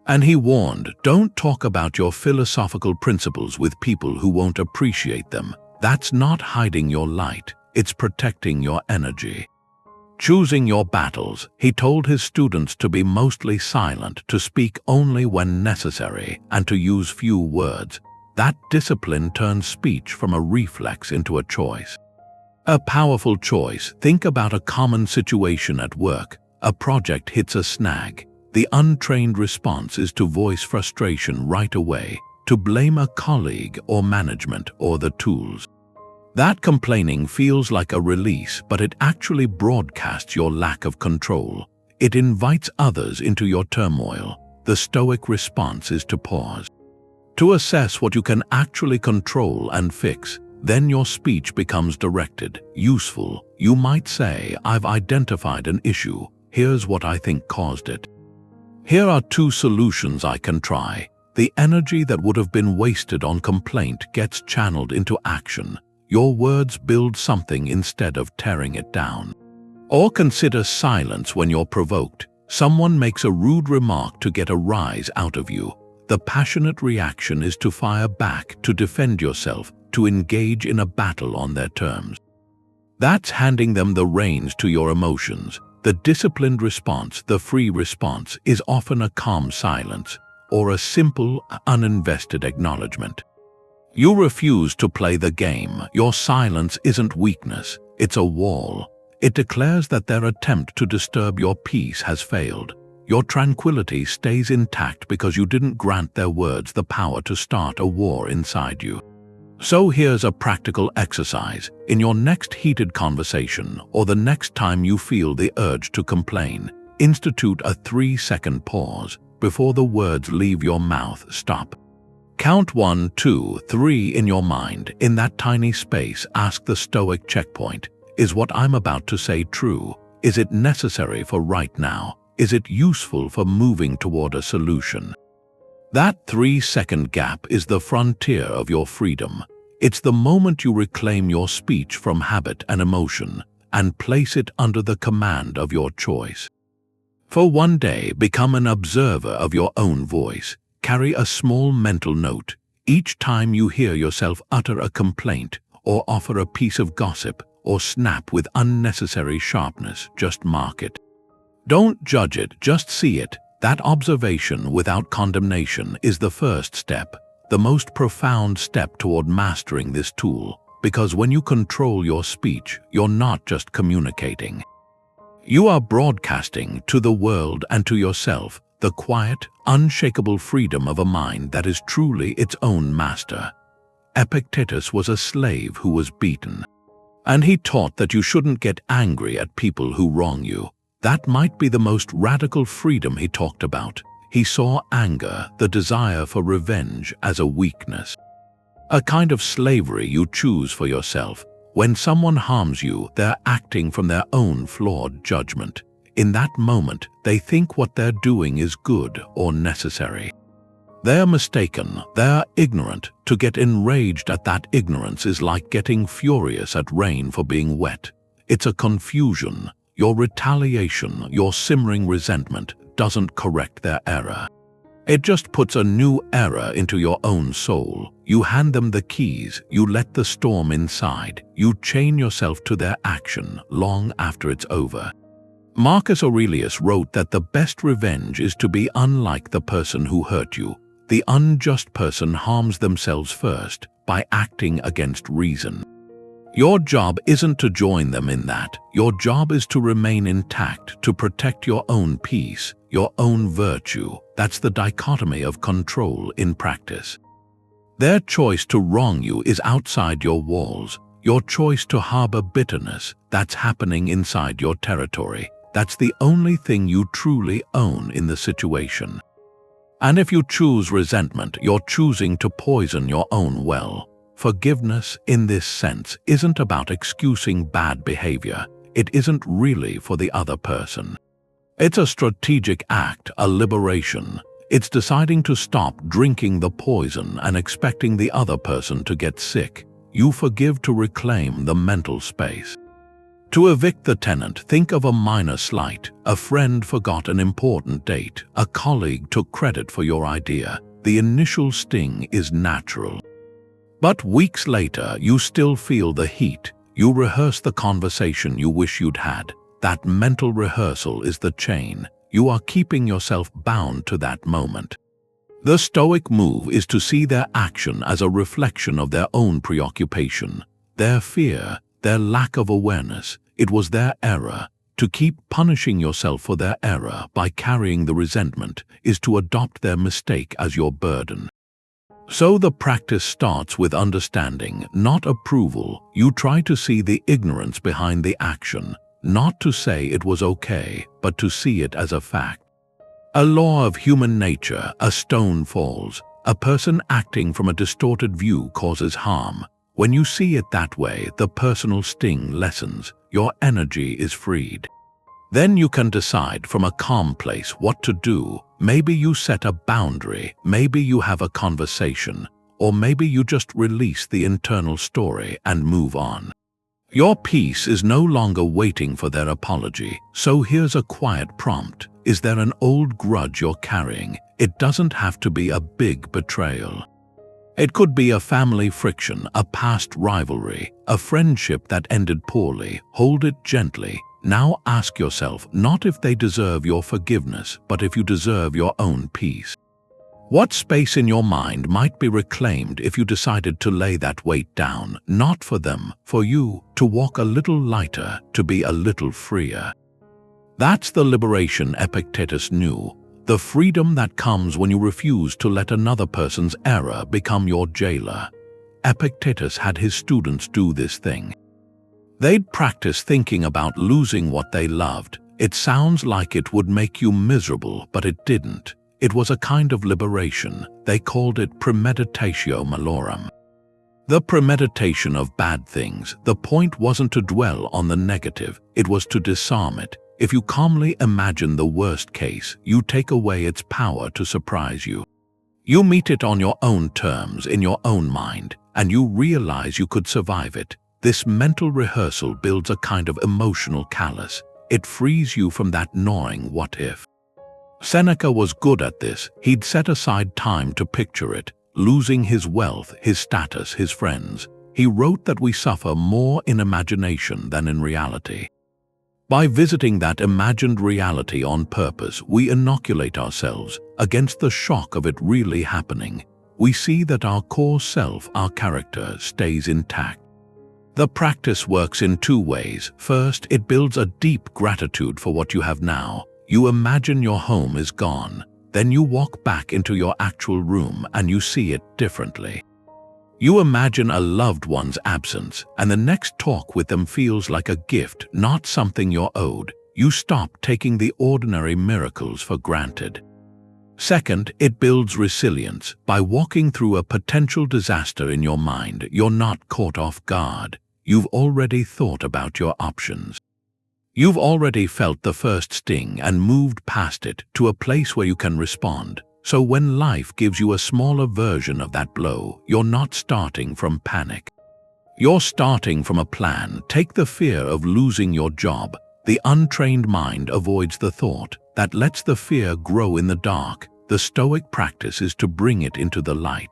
And he warned, don't talk about your philosophical principles with people who won't appreciate them. That's not hiding your light, it's protecting your energy. Choosing your battles, he told his students to be mostly silent, to speak only when necessary, and to use few words. That discipline turns speech from a reflex into a choice. A powerful choice. Think about a common situation at work. A project hits a snag. The untrained response is to voice frustration right away, to blame a colleague or management or the tools. That complaining feels like a release, but it actually broadcasts your lack of control. It invites others into your turmoil. The Stoic response is to pause, to assess what you can actually control and fix. Then your speech becomes directed, useful. You might say, I've identified an issue. Here's what I think caused it. Here are 2 solutions I can try. The energy that would have been wasted on complaint gets channeled into action. Your words build something instead of tearing it down. Or consider silence when you're provoked. Someone makes a rude remark to get a rise out of you. The passionate reaction is to fire back, to defend yourself, to engage in a battle on their terms. That's handing them the reins to your emotions. The disciplined response, the free response, is often a calm silence or a simple, uninvested acknowledgement. You refuse to play the game. Your silence isn't weakness, it's a wall. It declares that their attempt to disturb your peace has failed. Your tranquility stays intact because you didn't grant their words the power to start a war inside you. So here's a practical exercise. In your next heated conversation or the next time you feel the urge to complain, institute a 3-second pause. Before the words leave your mouth, stop. Count 1, 2, 3 in your mind. In that tiny space, ask the Stoic checkpoint. Is what I'm about to say true? Is it necessary for right now? Is it useful for moving toward a solution? That 3-second gap is the frontier of your freedom. It's the moment you reclaim your speech from habit and emotion and place it under the command of your choice. For one day, become an observer of your own voice. Carry a small mental note. Each time you hear yourself utter a complaint or offer a piece of gossip or snap with unnecessary sharpness, just mark it. Don't judge it, just see it. That observation without condemnation is the first step, the most profound step toward mastering this tool, because when you control your speech, you're not just communicating. You are broadcasting to the world and to yourself the quiet, unshakable freedom of a mind that is truly its own master. Epictetus was a slave who was beaten, and he taught that you shouldn't get angry at people who wrong you. That might be the most radical freedom he talked about. He saw anger, the desire for revenge, as a weakness. A kind of slavery you choose for yourself. When someone harms you, they're acting from their own flawed judgment. In that moment, they think what they're doing is good or necessary. They're mistaken, they're ignorant. To get enraged at that ignorance is like getting furious at rain for being wet. It's a confusion. Your retaliation, your simmering resentment doesn't correct their error. It just puts a new error into your own soul. You hand them the keys, you let the storm inside, you chain yourself to their action long after it's over. Marcus Aurelius wrote that the best revenge is to be unlike the person who hurt you. The unjust person harms themselves first by acting against reason. Your job isn't to join them in that. Your job is to remain intact, to protect your own peace, your own virtue. That's the dichotomy of control in practice. Their choice to wrong you is outside your walls. Your choice to harbor bitterness, that's happening inside your territory. That's the only thing you truly own in the situation. And if you choose resentment, you're choosing to poison your own well. Forgiveness, in this sense, isn't about excusing bad behavior. It isn't really for the other person. It's a strategic act, a liberation. It's deciding to stop drinking the poison and expecting the other person to get sick. You forgive to reclaim the mental space. To evict the tenant, think of a minor slight. A friend forgot an important date. A colleague took credit for your idea. The initial sting is natural. But weeks later, you still feel the heat. You rehearse the conversation you wish you'd had. That mental rehearsal is the chain. You are keeping yourself bound to that moment. The Stoic move is to see their action as a reflection of their own preoccupation, their fear, their lack of awareness. It was their error. To keep punishing yourself for their error by carrying the resentment is to adopt their mistake as your burden. So the practice starts with understanding, not approval. You try to see the ignorance behind the action, not to say it was okay, but to see it as a fact. A law of human nature, a stone falls. A person acting from a distorted view causes harm. When you see it that way, the personal sting lessens. Your energy is freed. Then you can decide from a calm place what to do. Maybe you set a boundary, maybe you have a conversation, or maybe you just release the internal story and move on. Your peace is no longer waiting for their apology, so here's a quiet prompt. Is there an old grudge you're carrying? It doesn't have to be a big betrayal. It could be a family friction, a past rivalry, a friendship that ended poorly. Hold it gently. Now ask yourself not if they deserve your forgiveness, but if you deserve your own peace. What space in your mind might be reclaimed if you decided to lay that weight down, not for them, for you, to walk a little lighter, to be a little freer? That's the liberation Epictetus knew, the freedom that comes when you refuse to let another person's error become your jailer. Epictetus had his students do this thing. They'd practice thinking about losing what they loved. It sounds like it would make you miserable, but it didn't. It was a kind of liberation. They called it Premeditatio Malorum. The premeditation of bad things. The point wasn't to dwell on the negative, it was to disarm it. If you calmly imagine the worst case, you take away its power to surprise you. You meet it on your own terms, in your own mind, and you realize you could survive it. This mental rehearsal builds a kind of emotional callus. It frees you from that gnawing what if. Seneca was good at this. He'd set aside time to picture it, losing his wealth, his status, his friends. He wrote that we suffer more in imagination than in reality. By visiting that imagined reality on purpose, we inoculate ourselves against the shock of it really happening. We see that our core self, our character, stays intact. The practice works in two ways. First, it builds a deep gratitude for what you have now. You imagine your home is gone. Then you walk back into your actual room and you see it differently. You imagine a loved one's absence, and the next talk with them feels like a gift, not something you're owed. You stop taking the ordinary miracles for granted. Second, it builds resilience. By walking through a potential disaster in your mind, you're not caught off guard. You've already thought about your options. You've already felt the first sting and moved past it to a place where you can respond. So when life gives you a smaller version of that blow, you're not starting from panic. You're starting from a plan. Take the fear of losing your job. The untrained mind avoids the thought. That lets the fear grow in the dark. The Stoic practice is to bring it into the light.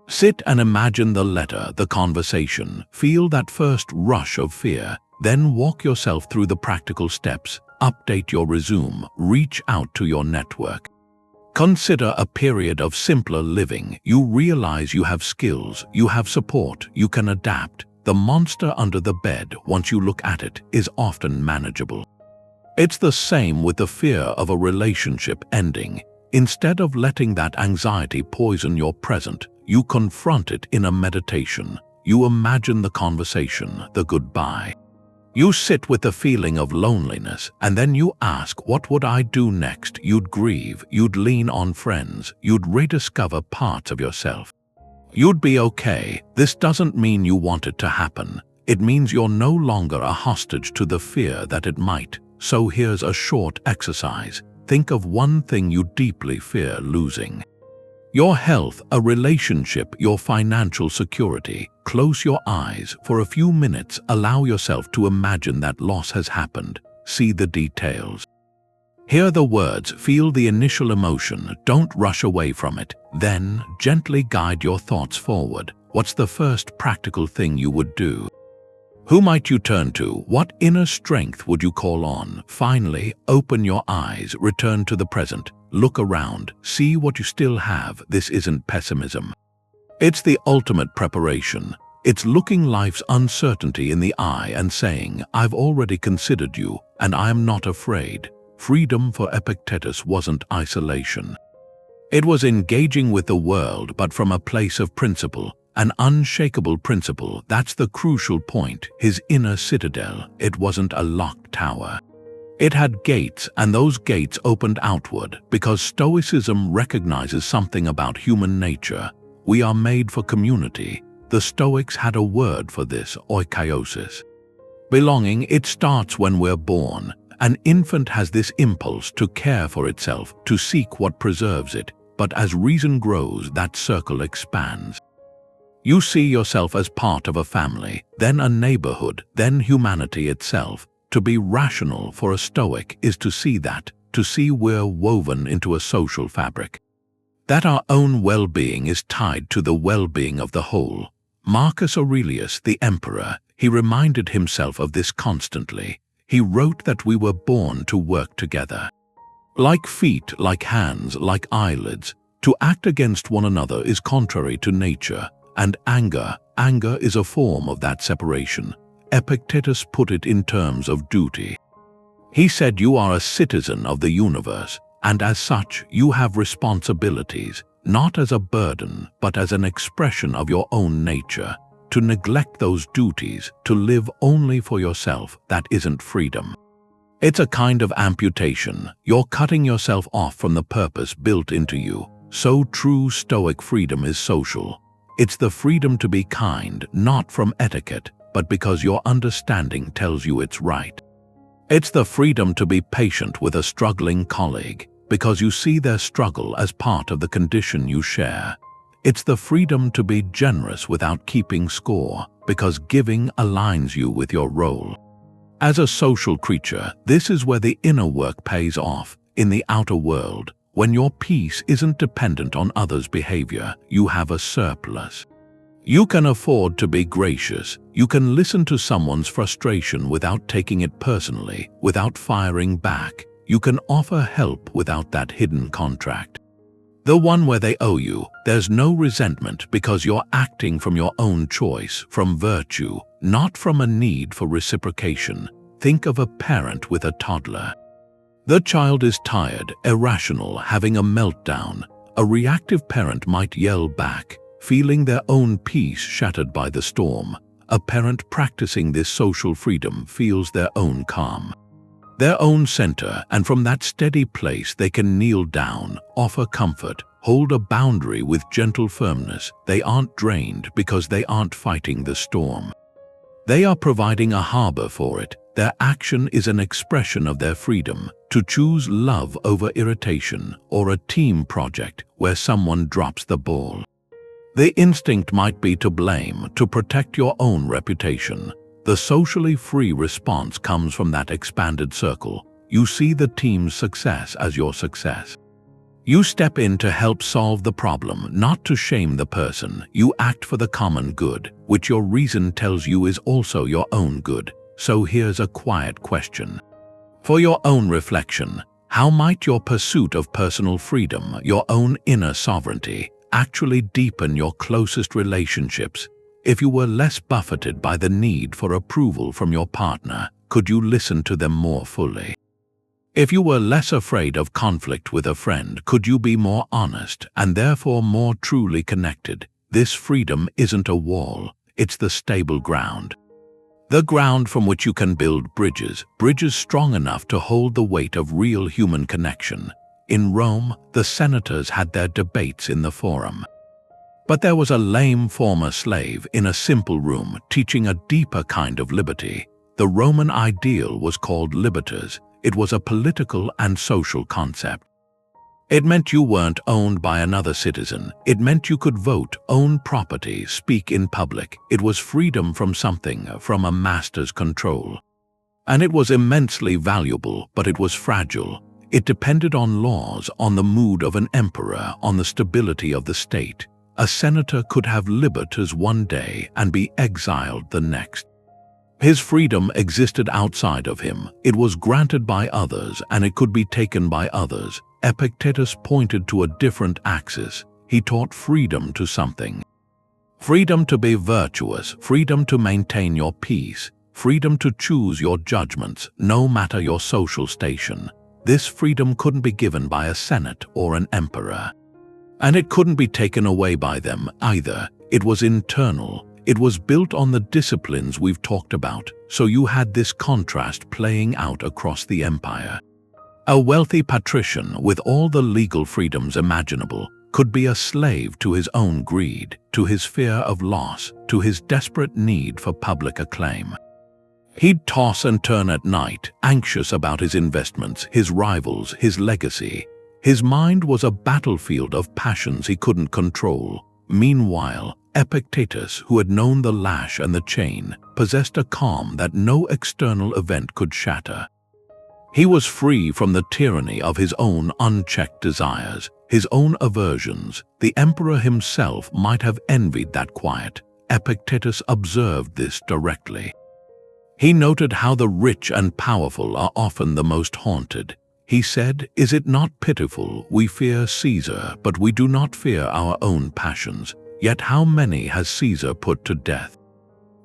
Sit and imagine the letter, the conversation. Feel that first rush of fear. Then walk yourself through the practical steps. Update your resume. Reach out to your network. Consider a period of simpler living. You realize you have skills, you have support, you can adapt. The monster under the bed, once you look at it, is often manageable. It's the same with the fear of a relationship ending. Instead of letting that anxiety poison your present, you confront it in a meditation. You imagine the conversation, the goodbye. You sit with the feeling of loneliness, and then you ask, what would I do next? You'd grieve, you'd lean on friends, you'd rediscover parts of yourself. You'd be okay. This doesn't mean you want it to happen. It means you're no longer a hostage to the fear that it might. So here's a short exercise. Think of one thing you deeply fear losing. Your health, a relationship, your financial security. Close your eyes for a few minutes. Allow yourself to imagine that loss has happened. See the details. Hear the words, feel the initial emotion. Don't rush away from it. Then, gently guide your thoughts forward. What's the first practical thing you would do? Who might you turn to? What inner strength would you call on? Finally, open your eyes, return to the present. Look around, see what you still have. This isn't pessimism. It's the ultimate preparation. It's looking life's uncertainty in the eye and saying, I've already considered you, and I am not afraid. Freedom for Epictetus wasn't isolation. It was engaging with the world, but from a place of principle, an unshakable principle. That's the crucial point. His inner citadel. It wasn't a locked tower. It had gates, and those gates opened outward, because Stoicism recognizes something about human nature. We are made for community. The Stoics had a word for this, oikoiosis. Belonging. It starts when we're born. An infant has this impulse to care for itself, to seek what preserves it. But as reason grows, that circle expands. You see yourself as part of a family, then a neighborhood, then humanity itself. To be rational for a Stoic is to see that, to see we're woven into a social fabric. That our own well-being is tied to the well-being of the whole. Marcus Aurelius, the emperor, he reminded himself of this constantly. He wrote that we were born to work together. Like feet, like hands, like eyelids, to act against one another is contrary to nature, and anger is a form of that separation. Epictetus put it in terms of duty. He said you are a citizen of the universe, and as such you have responsibilities, not as a burden, but as an expression of your own nature. To neglect those duties, to live only for yourself, that isn't freedom. It's a kind of amputation. You're cutting yourself off from the purpose built into you. So true Stoic freedom is social. It's the freedom to be kind, not from etiquette, but because your understanding tells you it's right. It's the freedom to be patient with a struggling colleague, because you see their struggle as part of the condition you share. It's the freedom to be generous without keeping score, because giving aligns you with your role. As a social creature, this is where the inner work pays off. In the outer world, when your peace isn't dependent on others' behavior, you have a surplus. You can afford to be gracious. You can listen to someone's frustration without taking it personally, without firing back. You can offer help without that hidden contract. The one where they owe you. There's no resentment because you're acting from your own choice, from virtue, not from a need for reciprocation. Think of a parent with a toddler. The child is tired, irrational, having a meltdown. A reactive parent might yell back, feeling their own peace shattered by the storm. A parent practicing this social freedom feels their own calm, their own center, and from that steady place they can kneel down, offer comfort, hold a boundary with gentle firmness. They aren't drained because they aren't fighting the storm. They are providing a harbor for it. Their action is an expression of their freedom to choose love over irritation, or a team project where someone drops the ball. The instinct might be to blame, to protect your own reputation. The socially free response comes from that expanded circle. You see the team's success as your success. You step in to help solve the problem, not to shame the person. You act for the common good, which your reason tells you is also your own good. So here's a quiet question. For your own reflection, how might your pursuit of personal freedom, your own inner sovereignty, actually deepen your closest relationships? If you were less buffeted by the need for approval from your partner, could you listen to them more fully? If you were less afraid of conflict with a friend, could you be more honest and therefore more truly connected? This freedom isn't a wall, it's the stable ground. The ground from which you can build bridges strong enough to hold the weight of real human connection. In Rome, the senators had their debates in the forum. But there was a lame former slave in a simple room teaching a deeper kind of liberty. The Roman ideal was called libertas. It was a political and social concept. It meant you weren't owned by another citizen. It meant you could vote, own property, speak in public. It was freedom from something, from a master's control. And it was immensely valuable, but it was fragile. It depended on laws, on the mood of an emperor, on the stability of the state. A senator could have libertas one day and be exiled the next. His freedom existed outside of him. It was granted by others, and it could be taken by others. Epictetus pointed to a different axis. He taught freedom to something. Freedom to be virtuous, freedom to maintain your peace, freedom to choose your judgments, no matter your social station. This freedom couldn't be given by a senate or an emperor. And it couldn't be taken away by them either. It was internal. It was built on the disciplines we've talked about, so you had this contrast playing out across the empire. A wealthy patrician with all the legal freedoms imaginable could be a slave to his own greed, to his fear of loss, to his desperate need for public acclaim. He'd toss and turn at night, anxious about his investments, his rivals, his legacy. His mind was a battlefield of passions he couldn't control. Meanwhile, Epictetus, who had known the lash and the chain, possessed a calm that no external event could shatter. He was free from the tyranny of his own unchecked desires, his own aversions. The emperor himself might have envied that quiet. Epictetus observed this directly. He noted how the rich and powerful are often the most haunted. He said, "Is it not pitiful? We fear Caesar, but we do not fear our own passions. Yet how many has Caesar put to death?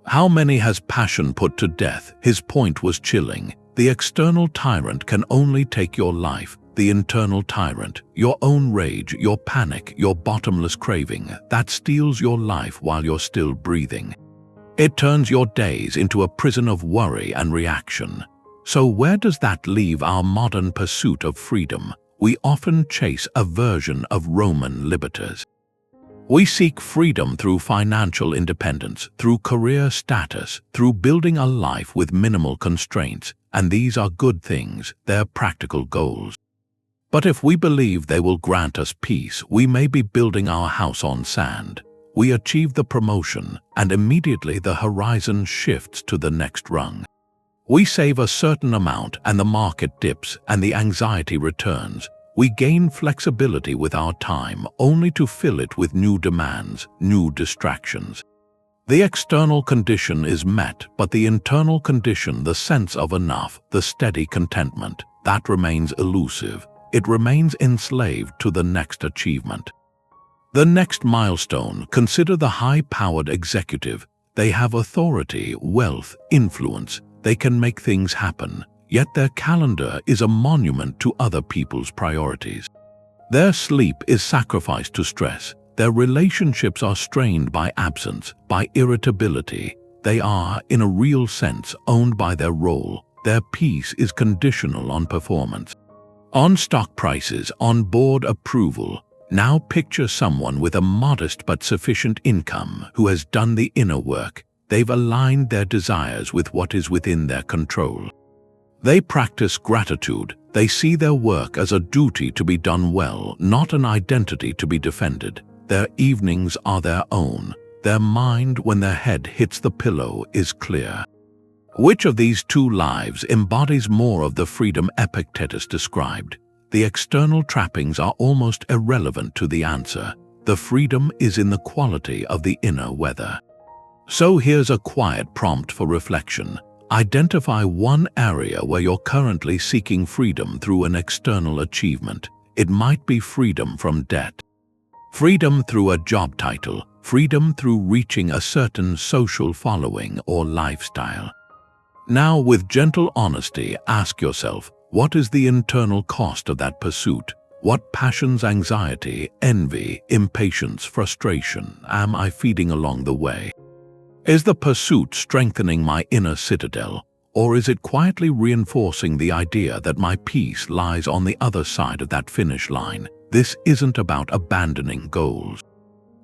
How many has passion put to death?" His point was chilling. The external tyrant can only take your life. The internal tyrant, your own rage, your panic, your bottomless craving, that steals your life while you're still breathing. It turns your days into a prison of worry and reaction. So where does that leave our modern pursuit of freedom? We often chase a version of Roman libertas. We seek freedom through financial independence, through career status, through building a life with minimal constraints, and these are good things, they're practical goals. But if we believe they will grant us peace, we may be building our house on sand. We achieve the promotion, and immediately the horizon shifts to the next rung. We save a certain amount and the market dips and the anxiety returns. We gain flexibility with our time only to fill it with new demands, new distractions. The external condition is met, but the internal condition, the sense of enough, the steady contentment, that remains elusive. It remains enslaved to the next achievement. The next milestone, consider the high-powered executive. They have authority, wealth, influence. They can make things happen, yet their calendar is a monument to other people's priorities. Their sleep is sacrificed to stress. Their relationships are strained by absence, by irritability. They are, in a real sense, owned by their role. Their peace is conditional on performance, on stock prices, on board approval. Now picture someone with a modest but sufficient income who has done the inner work. They've aligned their desires with what is within their control. They practice gratitude. They see their work as a duty to be done well, not an identity to be defended. Their evenings are their own. Their mind, when their head hits the pillow, is clear. Which of these two lives embodies more of the freedom Epictetus described? The external trappings are almost irrelevant to the answer. The freedom is in the quality of the inner weather. So here's a quiet prompt for reflection. Identify one area where you're currently seeking freedom through an external achievement. It might be freedom from debt, freedom through a job title, freedom through reaching a certain social following or lifestyle. Now, with gentle honesty, ask yourself, what is the internal cost of that pursuit? What passions, anxiety, envy, impatience, frustration am I feeding along the way? Is the pursuit strengthening my inner citadel, or is it quietly reinforcing the idea that my peace lies on the other side of that finish line? This isn't about abandoning goals.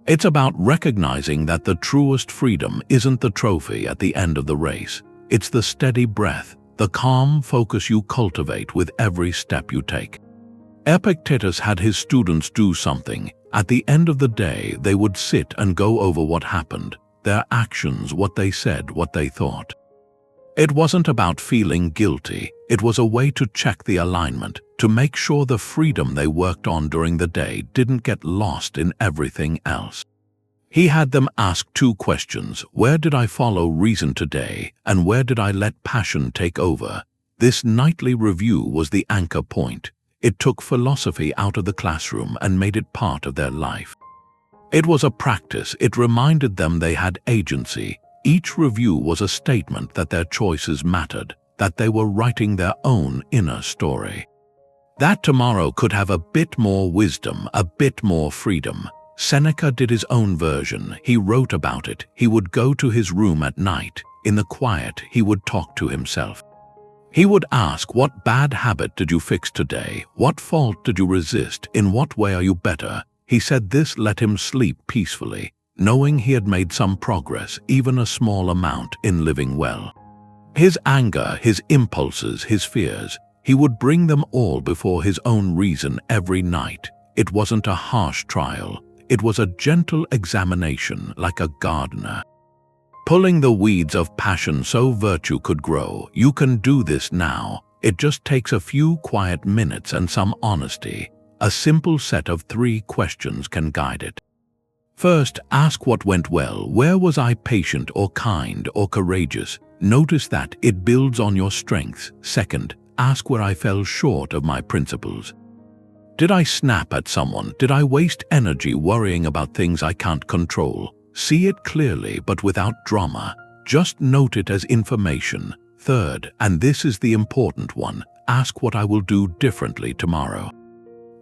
It's about recognizing that the truest freedom isn't the trophy at the end of the race. It's the steady breath, the calm focus you cultivate with every step you take. Epictetus had his students do something. At the end of the day, they would sit and go over what happened, their actions, what they said, what they thought. It wasn't about feeling guilty. It was a way to check the alignment, to make sure the freedom they worked on during the day didn't get lost in everything else. He had them ask two questions: where did I follow reason today, and where did I let passion take over? This nightly review was the anchor point. It took philosophy out of the classroom and made it part of their life. It was a practice. It reminded them they had agency. Each review was a statement that their choices mattered, that they were writing their own inner story. That tomorrow could have a bit more wisdom, a bit more freedom. Seneca did his own version. He wrote about it. He would go to his room at night. In the quiet, he would talk to himself. He would ask, what bad habit did you fix today? What fault did you resist? In what way are you better? He said this let him sleep peacefully, knowing he had made some progress, even a small amount, in living well. His anger, his impulses, his fears, he would bring them all before his own reason every night. It wasn't a harsh trial. It was a gentle examination, like a gardener pulling the weeds of passion so virtue could grow. You can do this now. It just takes a few quiet minutes and some honesty. A simple set of 3 questions can guide it. First, ask what went well. Where was I patient or kind or courageous? Notice that it builds on your strengths. Second, ask where I fell short of my principles. Did I snap at someone? Did I waste energy worrying about things I can't control? See it clearly but without drama. Just note it as information. Third, and this is the important one, ask what I will do differently tomorrow.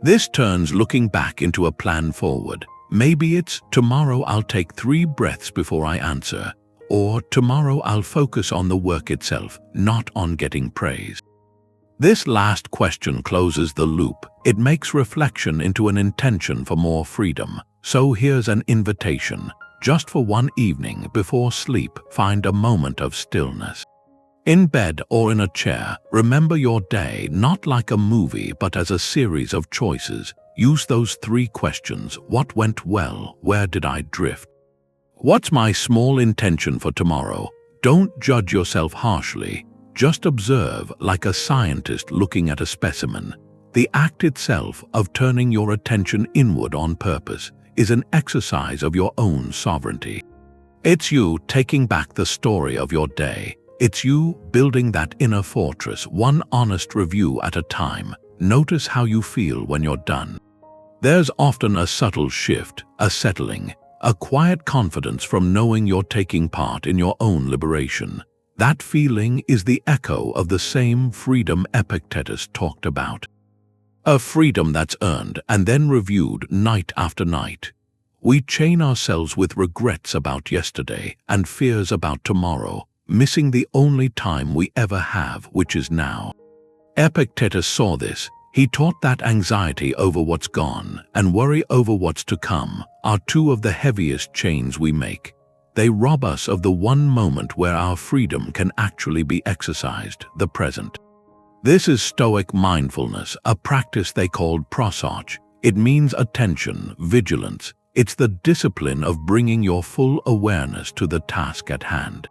This turns looking back into a plan forward. Maybe it's, tomorrow I'll take 3 breaths before I answer. Or, tomorrow I'll focus on the work itself, not on getting praise. This last question closes the loop. It makes reflection into an intention for more freedom. So here's an invitation. Just for one evening before sleep, find a moment of stillness. In bed or in a chair, remember your day not like a movie but as a series of choices. Use those 3 questions. What went well? Where did I drift? What's my small intention for tomorrow? Don't judge yourself harshly. Just observe like a scientist looking at a specimen. The act itself of turning your attention inward on purpose is an exercise of your own sovereignty. It's you taking back the story of your day. It's you building that inner fortress, one honest review at a time. Notice how you feel when you're done. There's often a subtle shift, a settling, a quiet confidence from knowing you're taking part in your own liberation. That feeling is the echo of the same freedom Epictetus talked about. A freedom that's earned and then reviewed night after night. We chain ourselves with regrets about yesterday and fears about tomorrow, missing the only time we ever have, which is now. Epictetus saw this. He taught that anxiety over what's gone and worry over what's to come are 2 of the heaviest chains we make. They rob us of the one moment where our freedom can actually be exercised, the present. This is Stoic mindfulness, a practice they called prosauch. It means attention, vigilance. It's the discipline of bringing your full awareness to the task at hand.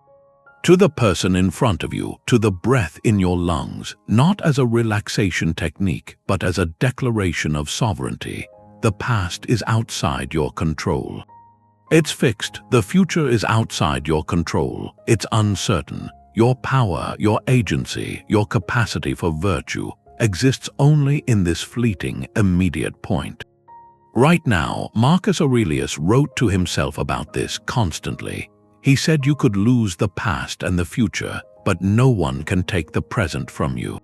To the person in front of you, to the breath in your lungs, not as a relaxation technique, but as a declaration of sovereignty. The past is outside your control. It's fixed. The future is outside your control. It's uncertain. Your power, your agency, your capacity for virtue exists only in this fleeting, immediate point. Right now, Marcus Aurelius wrote to himself about this constantly. He said you could lose the past and the future, but no one can take the present from you.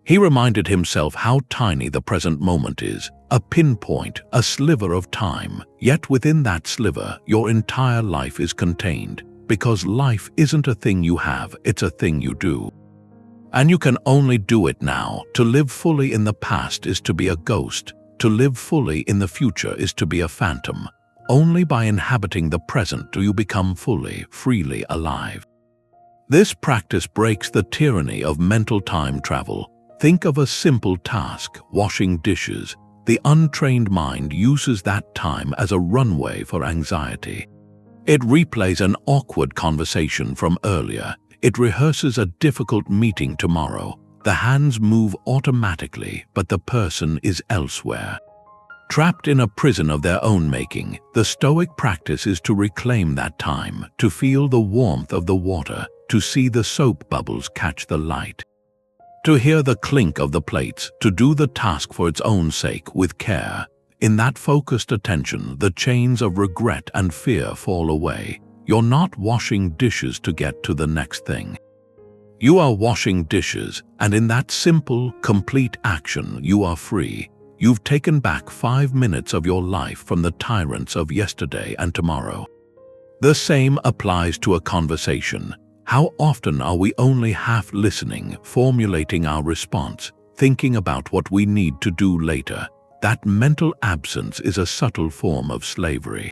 He reminded himself how tiny the present moment is, a pinpoint, a sliver of time, yet within that sliver, your entire life is contained, because life isn't a thing you have, it's a thing you do. And you can only do it now. To live fully in the past is to be a ghost. To live fully in the future is to be a phantom. Only by inhabiting the present do you become fully, freely alive. This practice breaks the tyranny of mental time travel. Think of a simple task, washing dishes. The untrained mind uses that time as a runway for anxiety. It replays an awkward conversation from earlier. It rehearses a difficult meeting tomorrow. The hands move automatically, but the person is elsewhere. Trapped in a prison of their own making, the Stoic practice is to reclaim that time, to feel the warmth of the water, to see the soap bubbles catch the light, to hear the clink of the plates, to do the task for its own sake with care. In that focused attention, the chains of regret and fear fall away. You're not washing dishes to get to the next thing. You are washing dishes, and in that simple, complete action, you are free. You've taken back 5 minutes of your life from the tyrants of yesterday and tomorrow. The same applies to a conversation. How often are we only half listening, formulating our response, thinking about what we need to do later? That mental absence is a subtle form of slavery.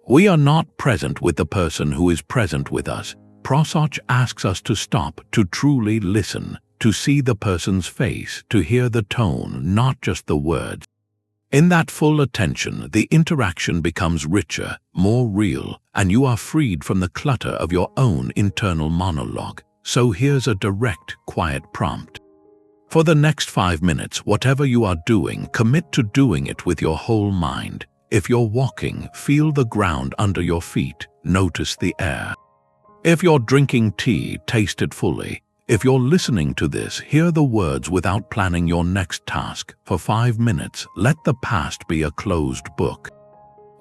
We are not present with the person who is present with us. Prosauch asks us to stop, to truly listen, to see the person's face, to hear the tone, not just the words. In that full attention, the interaction becomes richer, more real, and you are freed from the clutter of your own internal monologue. So here's a direct, quiet prompt. For the next 5 minutes, whatever you are doing, commit to doing it with your whole mind. If you're walking, feel the ground under your feet, notice the air. If you're drinking tea, taste it fully. If you're listening to this, hear the words without planning your next task. For 5 minutes, let the past be a closed book.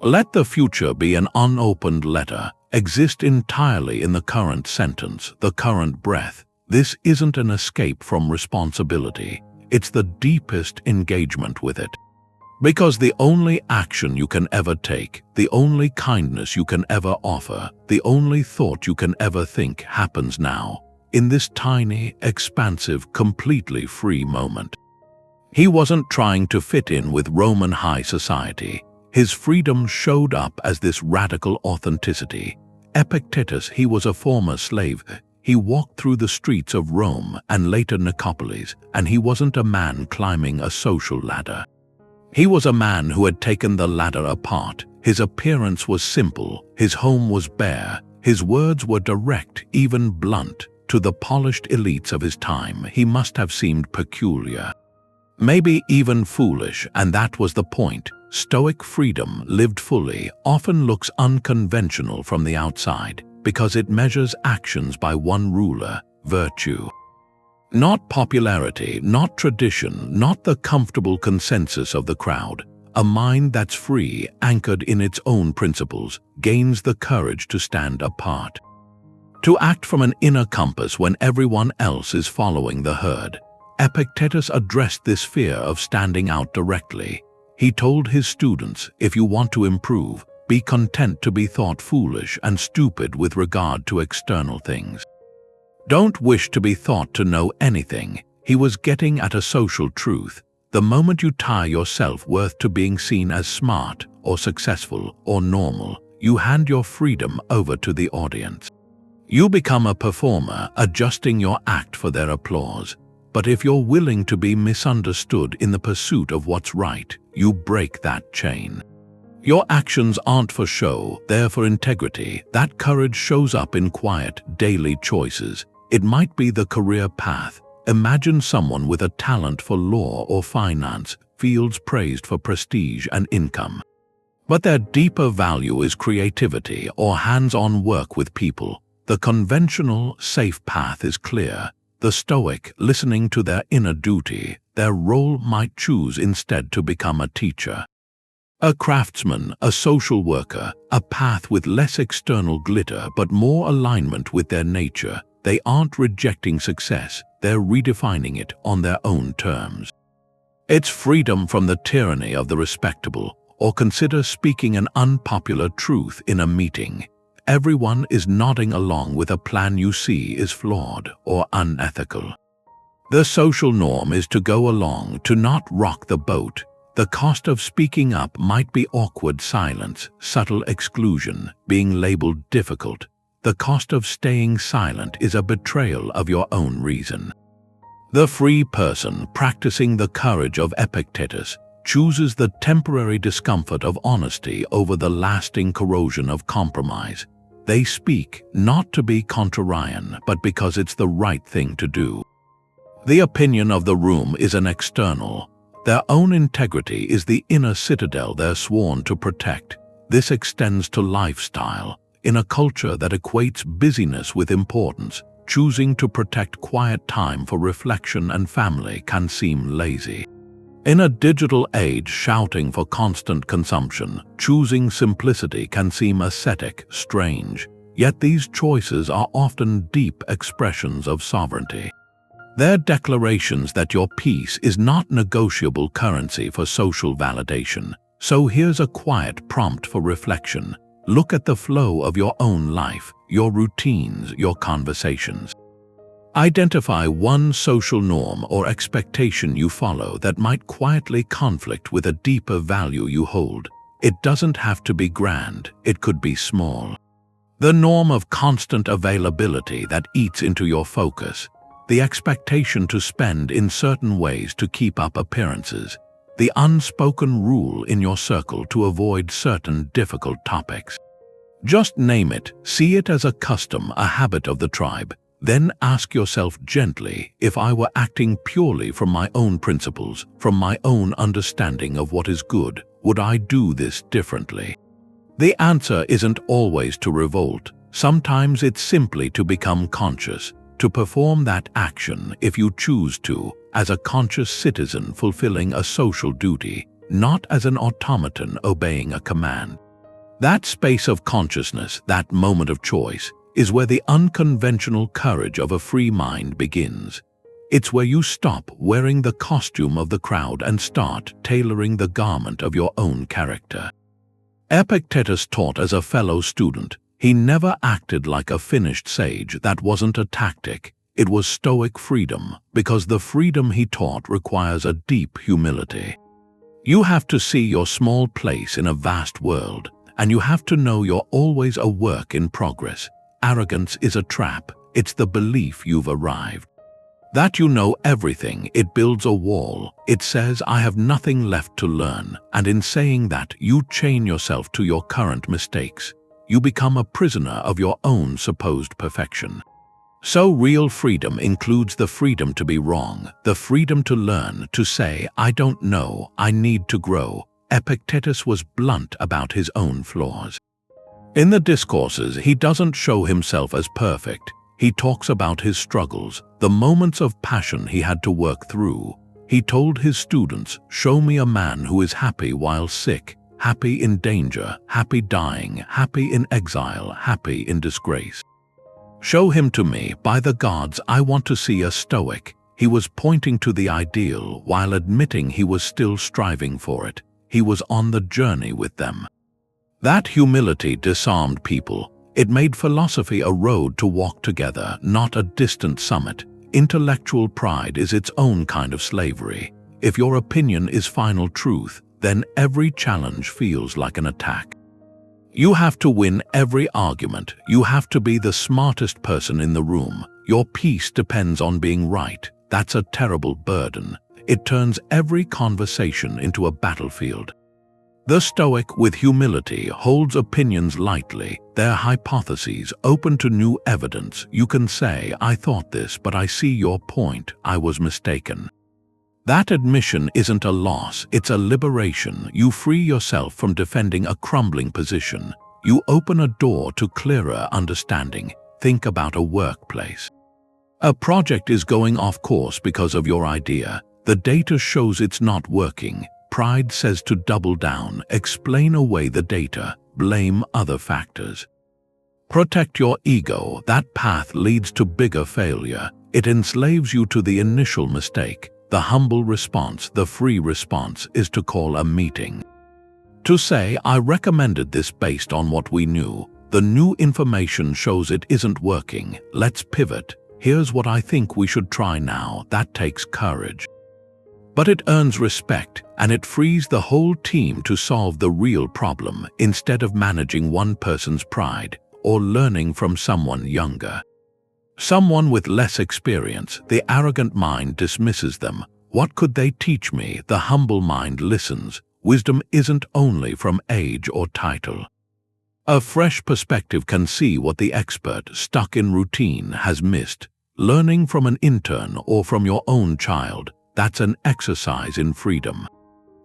Let the future be an unopened letter. Exist entirely in the current sentence, the current breath. This isn't an escape from responsibility. It's the deepest engagement with it. Because the only action you can ever take, the only kindness you can ever offer, the only thought you can ever think happens now, in this tiny, expansive, completely free moment. He wasn't trying to fit in with Roman high society. His freedom showed up as this radical authenticity. Epictetus, he was a former slave. He walked through the streets of Rome and later Nicopolis, and he wasn't a man climbing a social ladder. He was a man who had taken the ladder apart. His appearance was simple, his home was bare, his words were direct, even blunt. To the polished elites of his time, he must have seemed peculiar. Maybe even foolish, and that was the point. Stoic freedom, lived fully, often looks unconventional from the outside because it measures actions by one ruler, virtue. Not popularity, not tradition, not the comfortable consensus of the crowd. A mind that's free, anchored in its own principles, gains the courage to stand apart. To act from an inner compass when everyone else is following the herd. Epictetus addressed this fear of standing out directly. He told his students, if you want to improve, be content to be thought foolish and stupid with regard to external things. Don't wish to be thought to know anything. He was getting at a social truth. The moment you tie your self-worth to being seen as smart or successful or normal, you hand your freedom over to the audience. You become a performer, adjusting your act for their applause. But if you're willing to be misunderstood in the pursuit of what's right, you break that chain. Your actions aren't for show, they're for integrity. That courage shows up in quiet, daily choices. It might be the career path. Imagine someone with a talent for law or finance, fields praised for prestige and income. But their deeper value is creativity or hands-on work with people. The conventional, safe path is clear. The Stoic, listening to their inner duty, their role might choose instead to become a teacher. A craftsman, a social worker, a path with less external glitter but more alignment with their nature. They aren't rejecting success, they're redefining it on their own terms. It's freedom from the tyranny of the respectable, or consider speaking an unpopular truth in a meeting. Everyone is nodding along with a plan you see is flawed or unethical. The social norm is to go along, to not rock the boat. The cost of speaking up might be awkward silence, subtle exclusion, being labeled difficult. The cost of staying silent is a betrayal of your own reason. The free person, practicing the courage of Epictetus, chooses the temporary discomfort of honesty over the lasting corrosion of compromise. They speak not to be contrarian, but because it's the right thing to do. The opinion of the room is an external. Their own integrity is the inner citadel they're sworn to protect. This extends to lifestyle. In a culture that equates busyness with importance, choosing to protect quiet time for reflection and family can seem lazy. In a digital age shouting for constant consumption, choosing simplicity can seem ascetic, strange. Yet these choices are often deep expressions of sovereignty. They're declarations that your peace is not negotiable currency for social validation. So here's a quiet prompt for reflection. Look at the flow of your own life, your routines, your conversations. Identify one social norm or expectation you follow that might quietly conflict with a deeper value you hold. It doesn't have to be grand, it could be small. The norm of constant availability that eats into your focus. The expectation to spend in certain ways to keep up appearances. The unspoken rule in your circle to avoid certain difficult topics. Just name it, see it as a custom, a habit of the tribe. Then ask yourself gently, if I were acting purely from my own principles, from my own understanding of what is good, would I do this differently? The answer isn't always to revolt. Sometimes it's simply to become conscious, to perform that action if you choose to, as a conscious citizen fulfilling a social duty, not as an automaton obeying a command. That space of consciousness, that moment of choice, is where the unconventional courage of a free mind begins. It's where you stop wearing the costume of the crowd and start tailoring the garment of your own character. Epictetus taught as a fellow student. He never acted like a finished sage. That wasn't a tactic. It was Stoic freedom, because the freedom he taught requires a deep humility. You have to see your small place in a vast world, and you have to know you're always a work in progress. Arrogance is a trap. It's the belief you've arrived. That you know everything, it builds a wall. It says, I have nothing left to learn, and in saying that, you chain yourself to your current mistakes. You become a prisoner of your own supposed perfection. So real freedom includes the freedom to be wrong, the freedom to learn, to say, I don't know, I need to grow. Epictetus was blunt about his own flaws. In the discourses, he doesn't show himself as perfect. He talks about his struggles, the moments of passion he had to work through. He told his students, show me a man who is happy while sick, happy in danger, happy dying, happy in exile, happy in disgrace. Show him to me, by the gods, I want to see a Stoic. He was pointing to the ideal while admitting he was still striving for it. He was on the journey with them. That humility disarmed people. It made philosophy a road to walk together, not a distant summit. Intellectual pride is its own kind of slavery. If your opinion is final truth, then every challenge feels like an attack. You have to win every argument. You have to be the smartest person in the room. Your peace depends on being right. That's a terrible burden. It turns every conversation into a battlefield. The Stoic, with humility, holds opinions lightly, their hypotheses open to new evidence. You can say, I thought this, but I see your point. I was mistaken. That admission isn't a loss, it's a liberation. You free yourself from defending a crumbling position. You open a door to clearer understanding. Think about a workplace. A project is going off course because of your idea. The data shows it's not working. Pride says to double down, explain away the data, blame other factors. Protect your ego. That path leads to bigger failure. It enslaves you to the initial mistake. The humble response, the free response, is to call a meeting. To say, I recommended this based on what we knew. The new information shows it isn't working. Let's pivot. Here's what I think we should try now. That takes courage. But it earns respect, and it frees the whole team to solve the real problem instead of managing one person's pride or learning from someone younger. Someone with less experience, the arrogant mind dismisses them. What could they teach me? The humble mind listens. Wisdom isn't only from age or title. A fresh perspective can see what the expert, stuck in routine, has missed. Learning from an intern or from your own child, that's an exercise in freedom.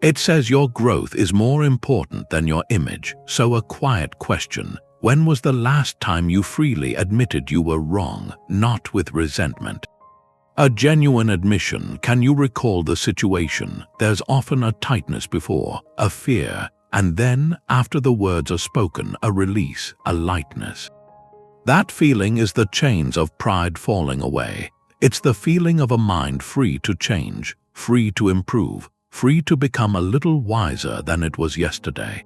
It says your growth is more important than your image. So a quiet question. When was the last time you freely admitted you were wrong, not with resentment? A genuine admission. Can you recall the situation? There's often a tightness before, a fear, and then, after the words are spoken, a release, a lightness. That feeling is the chains of pride falling away. It's the feeling of a mind free to change, free to improve, free to become a little wiser than it was yesterday.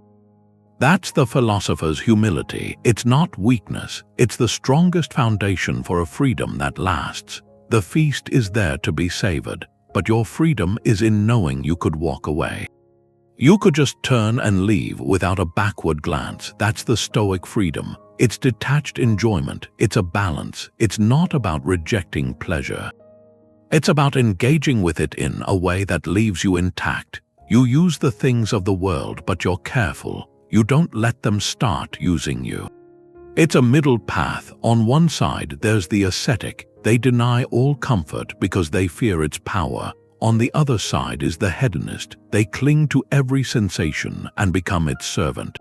That's the philosopher's humility. It's not weakness. It's the strongest foundation for a freedom that lasts. The feast is there to be savored, but your freedom is in knowing you could walk away. You could just turn and leave without a backward glance. That's the Stoic freedom. It's detached enjoyment. It's a balance. It's not about rejecting pleasure. It's about engaging with it in a way that leaves you intact. You use the things of the world, but you're careful. You don't let them start using you. It's a middle path. On one side, there's the ascetic. They deny all comfort because they fear its power. On the other side is the hedonist. They cling to every sensation and become its servant.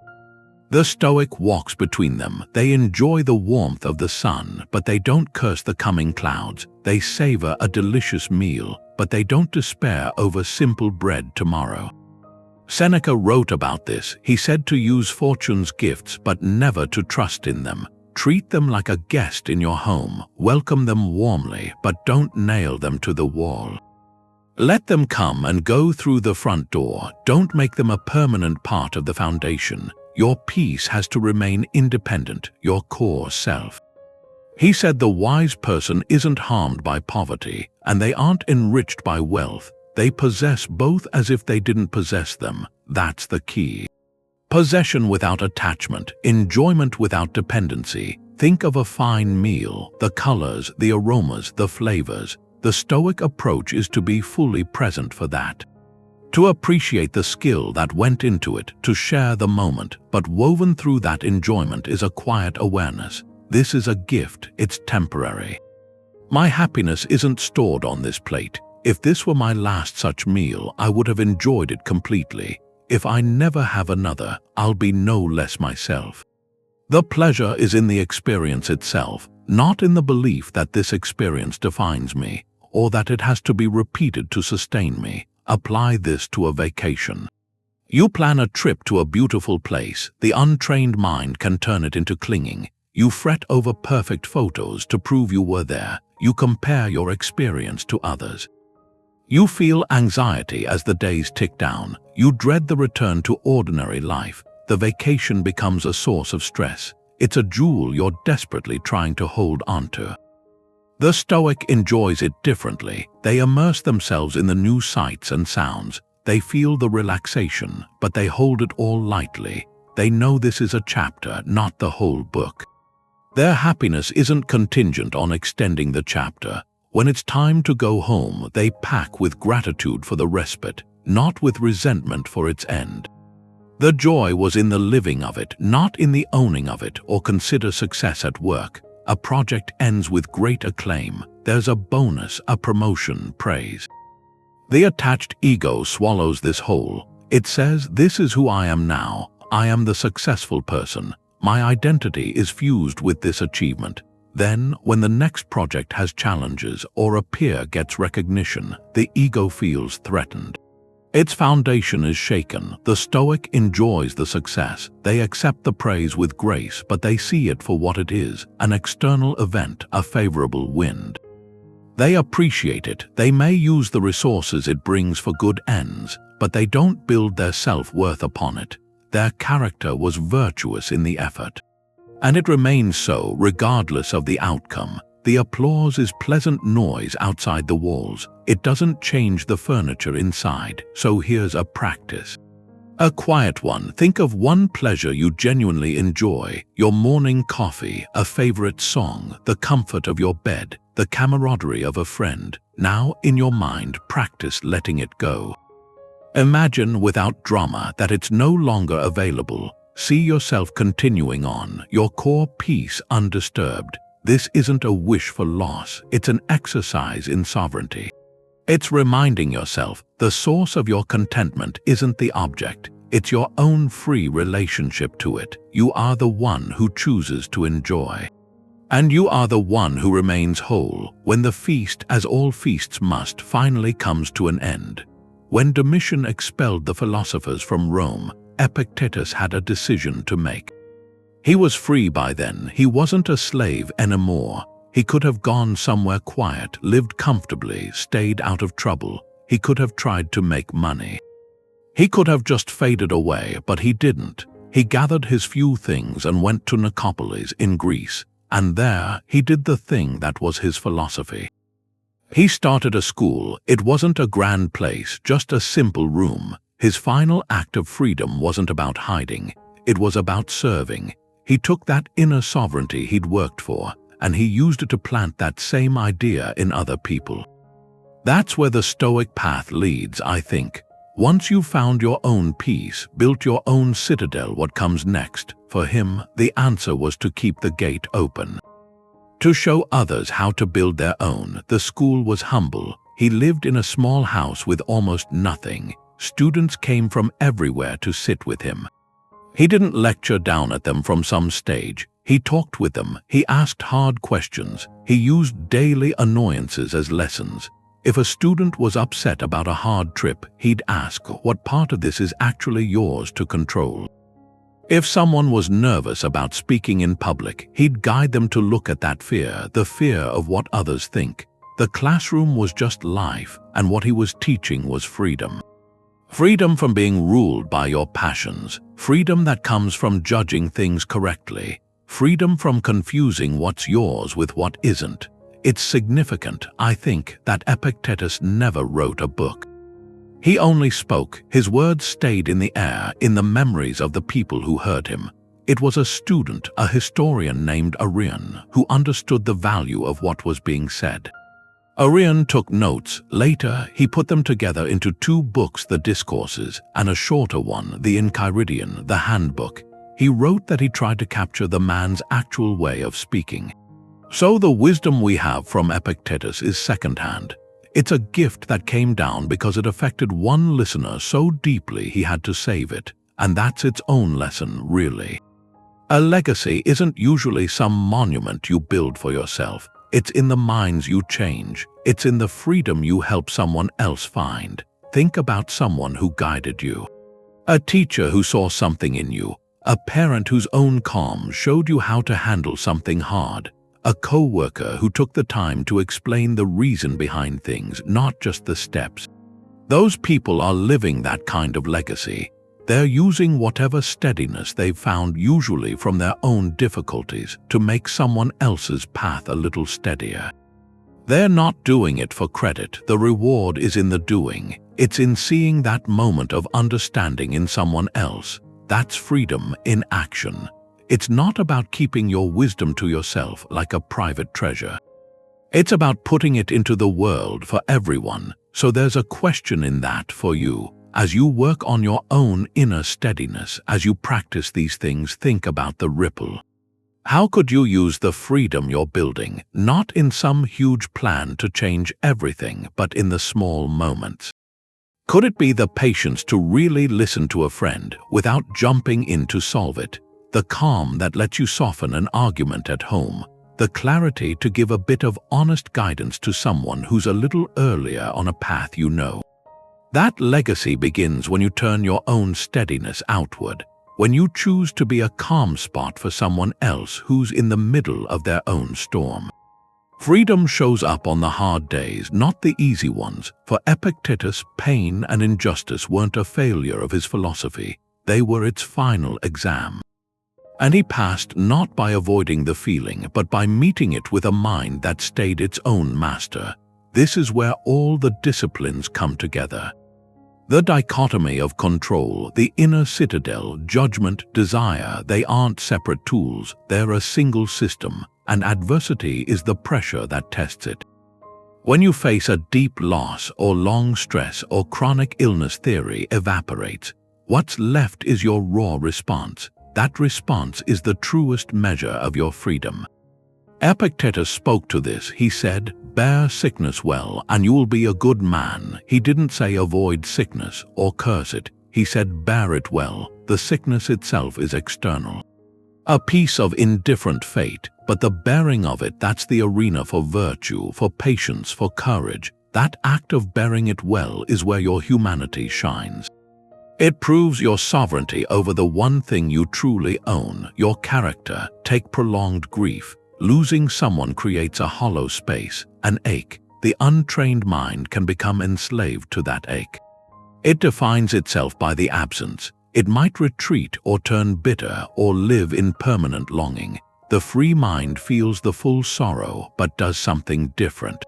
The Stoic walks between them. They enjoy the warmth of the sun, but they don't curse the coming clouds. They savor a delicious meal, but they don't despair over simple bread tomorrow. Seneca wrote about this. He said to use fortune's gifts, but never to trust in them. Treat them like a guest in your home. Welcome them warmly, but don't nail them to the wall. Let them come and go through the front door. Don't make them a permanent part of the foundation. Your peace has to remain independent, your core self. He said the wise person isn't harmed by poverty, and they aren't enriched by wealth. They possess both as if they didn't possess them. That's the key. Possession without attachment, enjoyment without dependency. Think of a fine meal, the colors, the aromas, the flavors. The Stoic approach is to be fully present for that. To appreciate the skill that went into it, to share the moment, but woven through that enjoyment is a quiet awareness. This is a gift, it's temporary. My happiness isn't stored on this plate. If this were my last such meal, I would have enjoyed it completely. If I never have another, I'll be no less myself. The pleasure is in the experience itself, not in the belief that this experience defines me, or that it has to be repeated to sustain me. Apply this to a vacation. You plan a trip to a beautiful place. The untrained mind can turn it into clinging. You fret over perfect photos to prove you were there. You compare your experience to others. You feel anxiety as the days tick down. You dread the return to ordinary life. The vacation becomes a source of stress. It's a jewel you're desperately trying to hold onto. The Stoic enjoys it differently. They immerse themselves in the new sights and sounds. They feel the relaxation, but they hold it all lightly. They know this is a chapter, not the whole book. Their happiness isn't contingent on extending the chapter. When it's time to go home, they pack with gratitude for the respite, not with resentment for its end. The joy was in the living of it, not in the owning of it, or consider success at work. A project ends with great acclaim. There's a bonus, a promotion, praise. The attached ego swallows this whole. It says, this is who I am now. I am the successful person. My identity is fused with this achievement. Then, when the next project has challenges or a peer gets recognition, the ego feels threatened. Its foundation is shaken. The Stoic enjoys the success. They accept the praise with grace, but they see it for what it is, an external event, a favorable wind. They appreciate it. They may use the resources it brings for good ends, but they don't build their self-worth upon it. Their character was virtuous in the effort. And it remains so regardless of the outcome. The applause is pleasant noise outside the walls. It doesn't change the furniture inside. So here's a practice. A quiet one. Think of one pleasure you genuinely enjoy. Your morning coffee, a favorite song, the comfort of your bed, the camaraderie of a friend. Now, in your mind, practice letting it go. Imagine without drama that it's no longer available. See yourself continuing on, your core peace undisturbed. This isn't a wish for loss, it's an exercise in sovereignty. It's reminding yourself the source of your contentment isn't the object, it's your own free relationship to it. You are the one who chooses to enjoy. And you are the one who remains whole when the feast, as all feasts must, finally comes to an end. When Domitian expelled the philosophers from Rome, Epictetus had a decision to make. He was free by then. He wasn't a slave anymore. He could have gone somewhere quiet, lived comfortably, stayed out of trouble. He could have tried to make money. He could have just faded away, but he didn't. He gathered his few things and went to Nicopolis in Greece, and there he did the thing that was his philosophy. He started a school. It wasn't a grand place, just a simple room. His final act of freedom wasn't about hiding. It was about serving. He took that inner sovereignty he'd worked for, and he used it to plant that same idea in other people. That's where the Stoic path leads, I think. Once you've found your own peace, built your own citadel, what comes next? For him, the answer was to keep the gate open. To show others how to build their own. The school was humble. He lived in a small house with almost nothing. Students came from everywhere to sit with him. He didn't lecture down at them from some stage. He talked with them. He asked hard questions. He used daily annoyances as lessons. If a student was upset about a hard trip, he'd ask, what part of this is actually yours to control? If someone was nervous about speaking in public, he'd guide them to look at that fear, the fear of what others think. The classroom was just life, and what he was teaching was freedom. Freedom from being ruled by your passions. Freedom that comes from judging things correctly. Freedom from confusing what's yours with what isn't. It's significant, I think, that Epictetus never wrote a book. He only spoke, his words stayed in the air, in the memories of the people who heard him. It was a student, a historian named Arion, who understood the value of what was being said. Arion took notes. Later, he put them together into 2 books, the Discourses, and a shorter one, the Enchiridion, the Handbook. He wrote that he tried to capture the man's actual way of speaking. So the wisdom we have from Epictetus is secondhand. It's a gift that came down because it affected one listener so deeply he had to save it, and that's its own lesson, really. A legacy isn't usually some monument you build for yourself. It's in the minds you change. It's in the freedom you help someone else find. Think about someone who guided you. A teacher who saw something in you. A parent whose own calm showed you how to handle something hard. A co-worker who took the time to explain the reason behind things, not just the steps. Those people are living that kind of legacy. They're using whatever steadiness they've found, usually from their own difficulties, to make someone else's path a little steadier. They're not doing it for credit. The reward is in the doing. It's in seeing that moment of understanding in someone else. That's freedom in action. It's not about keeping your wisdom to yourself like a private treasure. It's about putting it into the world for everyone. So there's a question in that for you. As you work on your own inner steadiness, as you practice these things, think about the ripple. How could you use the freedom you're building, not in some huge plan to change everything, but in the small moments? Could it be the patience to really listen to a friend without jumping in to solve it? The calm that lets you soften an argument at home? The clarity to give a bit of honest guidance to someone who's a little earlier on a path you know? That legacy begins when you turn your own steadiness outward, when you choose to be a calm spot for someone else who's in the middle of their own storm. Freedom shows up on the hard days, not the easy ones. For Epictetus, pain and injustice weren't a failure of his philosophy, they were its final exam. And he passed not by avoiding the feeling, but by meeting it with a mind that stayed its own master. This is where all the disciplines come together. The dichotomy of control, the inner citadel, judgment, desire, they aren't separate tools, they're a single system, and adversity is the pressure that tests it. When you face a deep loss or long stress or chronic illness, theory evaporates. What's left is your raw response. That response is the truest measure of your freedom. Epictetus spoke to this. He said, "Bear sickness well, and you will be a good man." He didn't say avoid sickness or curse it. He said bear it well. The sickness itself is external. A piece of indifferent fate, but the bearing of it, that's the arena for virtue, for patience, for courage. That act of bearing it well is where your humanity shines. It proves your sovereignty over the one thing you truly own, your character. Take prolonged grief. Losing someone creates a hollow space, an ache. The untrained mind can become enslaved to that ache. It defines itself by the absence. It might retreat or turn bitter or live in permanent longing. The free mind feels the full sorrow but does something different.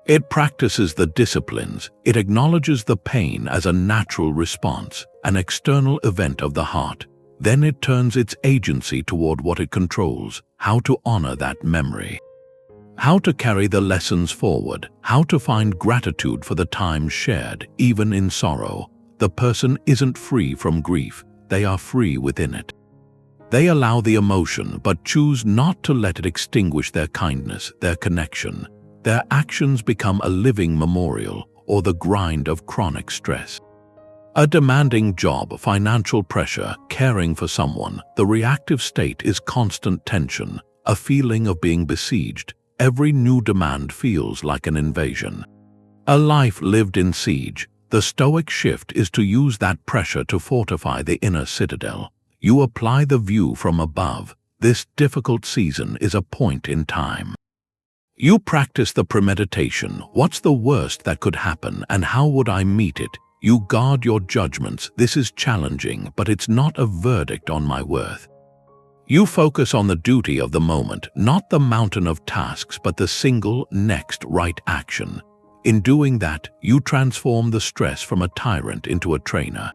It practices the disciplines. It acknowledges the pain as a natural response, an external event of the heart. Then it turns its agency toward what it controls, how to honor that memory, how to carry the lessons forward, how to find gratitude for the time shared, even in sorrow. The person isn't free from grief, they are free within it. They allow the emotion but choose not to let it extinguish their kindness, their connection. Their actions become a living memorial or the grind of chronic stress. A demanding job, financial pressure, caring for someone, the reactive state is constant tension, a feeling of being besieged. Every new demand feels like an invasion. A life lived in siege. The Stoic shift is to use that pressure to fortify the inner citadel. You apply the view from above. This difficult season is a point in time. You practice the premeditation. What's the worst that could happen and how would I meet it? You guard your judgments. This is challenging, but it's not a verdict on my worth. You focus on the duty of the moment, not the mountain of tasks, but the single next right action. In doing that, you transform the stress from a tyrant into a trainer.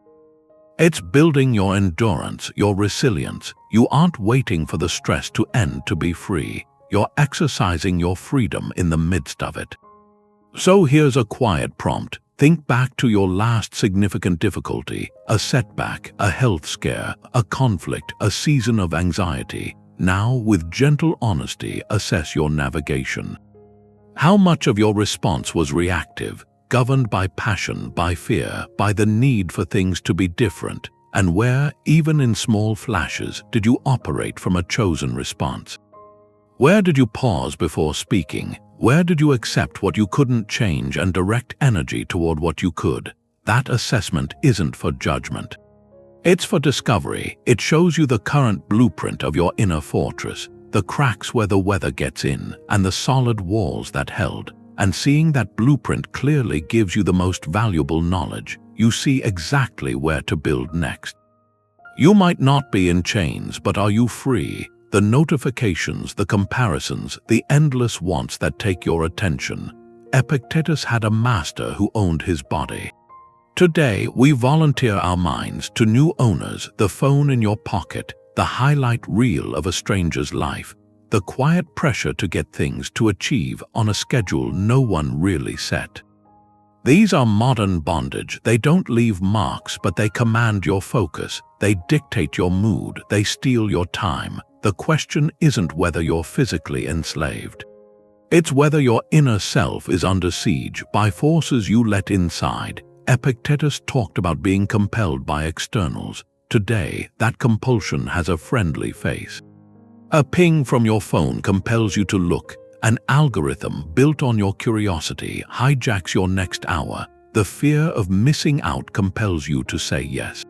It's building your endurance, your resilience. You aren't waiting for the stress to end to be free. You're exercising your freedom in the midst of it. So here's a quiet prompt. Think back to your last significant difficulty, a setback, a health scare, a conflict, a season of anxiety. Now, with gentle honesty, assess your navigation. How much of your response was reactive, governed by passion, by fear, by the need for things to be different, and where, even in small flashes, did you operate from a chosen response? Where did you pause before speaking? Where did you accept what you couldn't change and direct energy toward what you could? That assessment isn't for judgment. It's for discovery. It shows you the current blueprint of your inner fortress, the cracks where the weather gets in, and the solid walls that held. And seeing that blueprint clearly gives you the most valuable knowledge. You see exactly where to build next. You might not be in chains, but are you free? The notifications, the comparisons, the endless wants that take your attention. Epictetus had a master who owned his body. Today, we volunteer our minds to new owners, the phone in your pocket, the highlight reel of a stranger's life, the quiet pressure to get things to achieve on a schedule no one really set. These are modern bondage. They don't leave marks, but they command your focus. They dictate your mood. They steal your time. The question isn't whether you're physically enslaved. It's whether your inner self is under siege by forces you let inside. Epictetus talked about being compelled by externals. Today, that compulsion has a friendly face. A ping from your phone compels you to look. An algorithm built on your curiosity hijacks your next hour. The fear of missing out compels you to say yes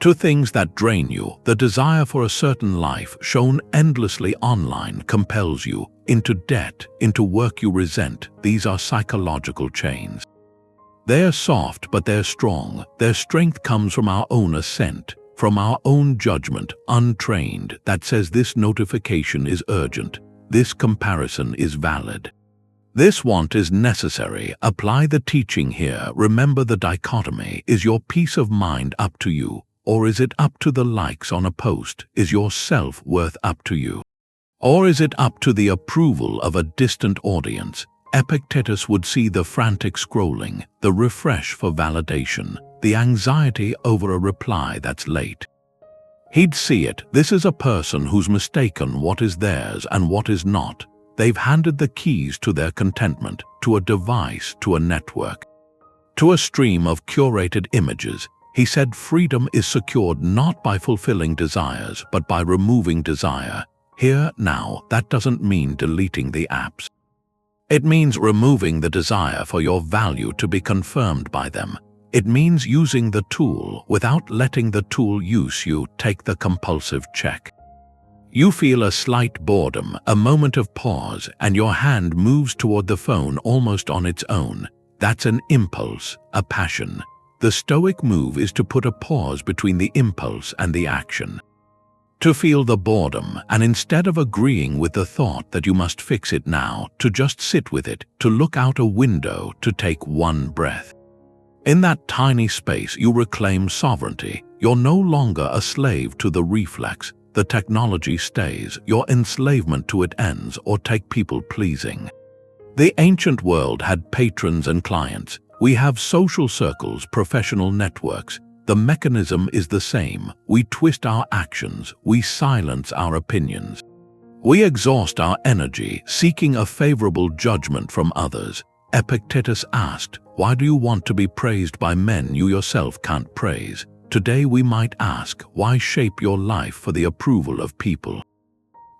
to things that drain you. The desire for a certain life shown endlessly online compels you into debt, into work you resent. These are psychological chains. They're soft, but they're strong. Their strength comes from our own assent, from our own judgment, untrained, that says this notification is urgent, this comparison is valid. This want is necessary. Apply the teaching here. Remember the dichotomy. Is your peace of mind up to you? Or is it up to the likes on a post? Is your self-worth up to you? Or is it up to the approval of a distant audience? Epictetus would see the frantic scrolling, the refresh for validation, the anxiety over a reply that's late. He'd see it. This is a person who's mistaken what is theirs and what is not. They've handed the keys to their contentment, to a device, to a network, to a stream of curated images. He said freedom is secured not by fulfilling desires, but by removing desire. Here, now, that doesn't mean deleting the apps. It means removing the desire for your value to be confirmed by them. It means using the tool without letting the tool use you. Take the compulsive check. You feel a slight boredom, a moment of pause, and your hand moves toward the phone almost on its own. That's an impulse, a passion. The Stoic move is to put a pause between the impulse and the action. To feel the boredom, and instead of agreeing with the thought that you must fix it now, to just sit with it, to look out a window, to take one breath. In that tiny space, you reclaim sovereignty. You're no longer a slave to the reflex. The technology stays. Your enslavement to it ends. Or take people-pleasing. The ancient world had patrons and clients. We have social circles, professional networks. The mechanism is the same. We twist our actions. We silence our opinions. We exhaust our energy, seeking a favorable judgment from others. Epictetus asked, why do you want to be praised by men you yourself can't praise? Today we might ask, why shape your life for the approval of people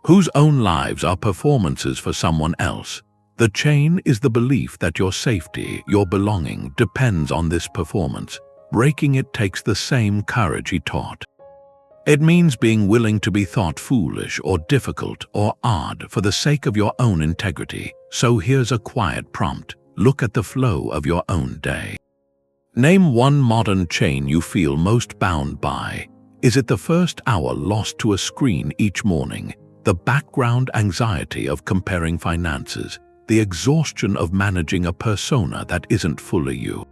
whose own lives are performances for someone else? The chain is the belief that your safety, your belonging, depends on this performance. Breaking it takes the same courage he taught. It means being willing to be thought foolish or difficult or odd for the sake of your own integrity. So here's a quiet prompt. Look at the flow of your own day. Name one modern chain you feel most bound by. Is it the first hour lost to a screen each morning? The background anxiety of comparing finances? the exhaustion of managing a persona that isn't fully you.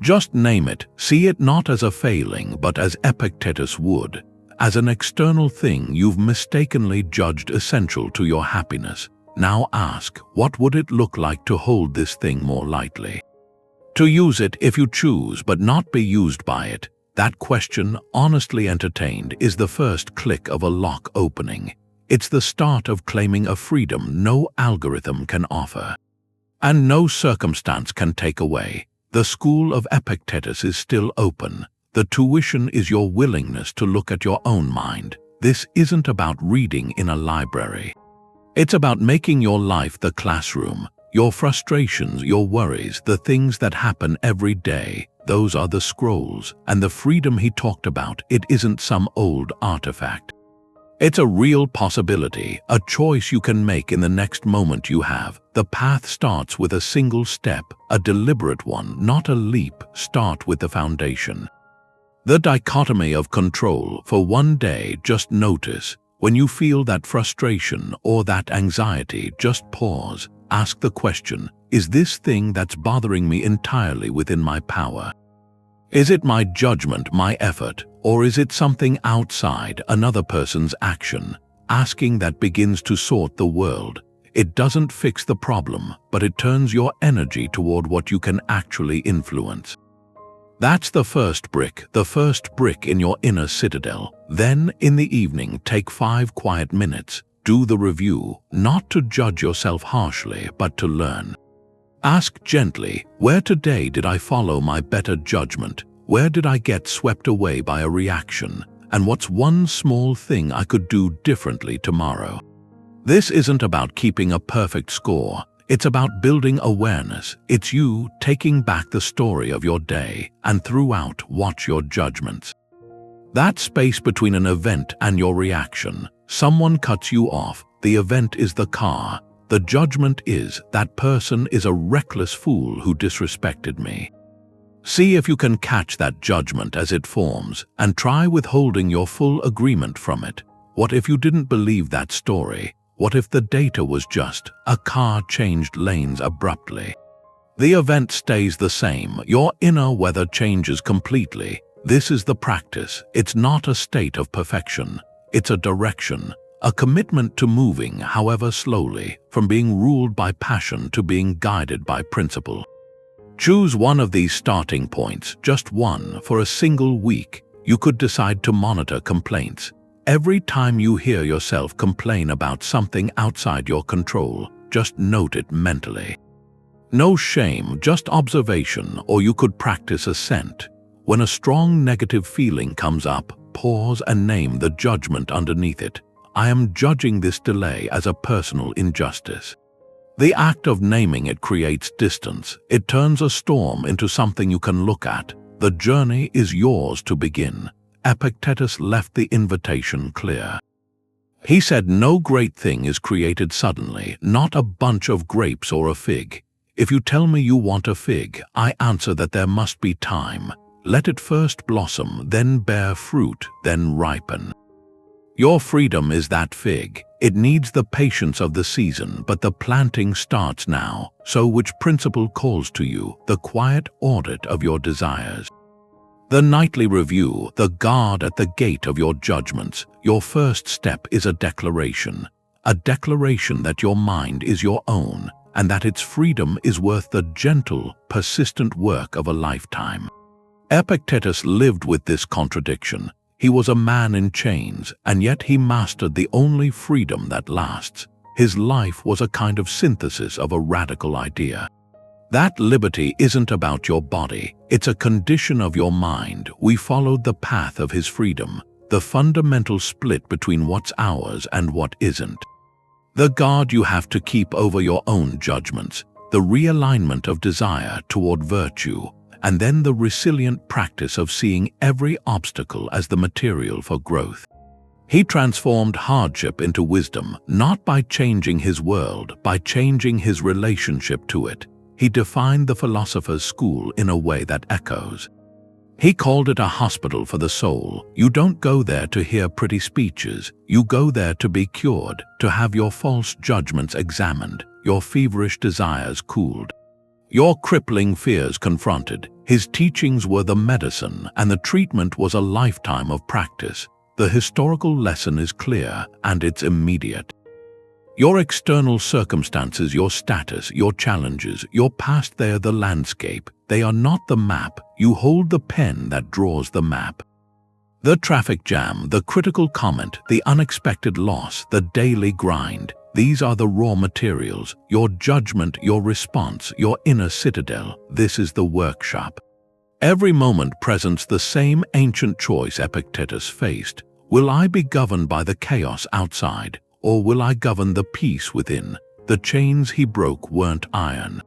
Just name it, see it not as a failing but as Epictetus would, as an external thing you've mistakenly judged essential to your happiness. Now ask, what would it look like to hold this thing more lightly? To use it if you choose but not be used by it. That question, honestly entertained, is the first click of a lock opening. It's the start of claiming a freedom no algorithm can offer, and no circumstance can take away. The school of Epictetus is still open. The tuition is your willingness to look at your own mind. This isn't about reading in a library. It's about making your life the classroom. Your frustrations, your worries, the things that happen every day, those are the scrolls. And the freedom he talked about, it isn't some old artifact. It's a real possibility, a choice you can make in the next moment you have. The path starts with a single step, a deliberate one, not a leap. Start with the foundation. The dichotomy of control. For one day, just notice. When you feel that frustration or that anxiety, just pause. Ask the question, is this thing that's bothering me entirely within my power? Is it my judgment, my effort, or is it something outside, another person's action? Asking that begins to sort the world. It doesn't fix the problem, but it turns your energy toward what you can actually influence. That's the first brick in your inner citadel. Then, in the evening, take 5 quiet minutes. Do the review, not to judge yourself harshly, but to learn. Ask gently, where today did I follow my better judgment? Where did I get swept away by a reaction? And what's one small thing I could do differently tomorrow? This isn't about keeping a perfect score. It's about building awareness. It's you taking back the story of your day, and throughout, watch your judgments. That space between an event and your reaction. Someone cuts you off. The event is the car. The judgment is, that person is a reckless fool who disrespected me. See if you can catch that judgment as it forms, and try withholding your full agreement from it. What if you didn't believe that story? What if the data was just, a car changed lanes abruptly? The event stays the same. Your inner weather changes completely. This is the practice. It's not a state of perfection. It's a direction, a commitment to moving, however slowly, from being ruled by passion to being guided by principle. Choose one of these starting points, just one, for a single week. You could decide to monitor complaints. Every time you hear yourself complain about something outside your control, just note it mentally. No shame, just observation, or you could practice assent. When a strong negative feeling comes up, pause and name the judgment underneath it. I am judging this delay as a personal injustice. The act of naming it creates distance. It turns a storm into something you can look at. The journey is yours to begin. Epictetus left the invitation clear. He said no great thing is created suddenly, not a bunch of grapes or a fig. If you tell me you want a fig, I answer that there must be time. Let it first blossom, then bear fruit, then ripen. Your freedom is that fig. It needs the patience of the season, but the planting starts now. So which principle calls to you? The quiet audit of your desires. The nightly review, the guard at the gate of your judgments. Your first step is a declaration that your mind is your own, and that its freedom is worth the gentle, persistent work of a lifetime. Epictetus lived with this contradiction. He was a man in chains, and yet he mastered the only freedom that lasts. His life was a kind of synthesis of a radical idea. That liberty isn't about your body, it's a condition of your mind. We followed the path of his freedom, the fundamental split between what's ours and what isn't. The guard you have to keep over your own judgments, the realignment of desire toward virtue, and then the resilient practice of seeing every obstacle as the material for growth. He transformed hardship into wisdom, not by changing his world, by changing his relationship to it. He defined the philosopher's school in a way that echoes. He called it a hospital for the soul. You don't go there to hear pretty speeches. You go there to be cured, to have your false judgments examined, your feverish desires cooled. Your crippling fears confronted. His teachings were the medicine, and the treatment was a lifetime of practice. The historical lesson is clear, and it's immediate. Your external circumstances, your status, your challenges, your past, they are the landscape. They are not the map. You hold the pen that draws the map. The traffic jam, the critical comment, the unexpected loss, the daily grind. These are the raw materials, your judgment, your response, your inner citadel. This is the workshop. Every moment presents the same ancient choice Epictetus faced. Will I be governed by the chaos outside, or will I govern the peace within? The chains he broke weren't iron.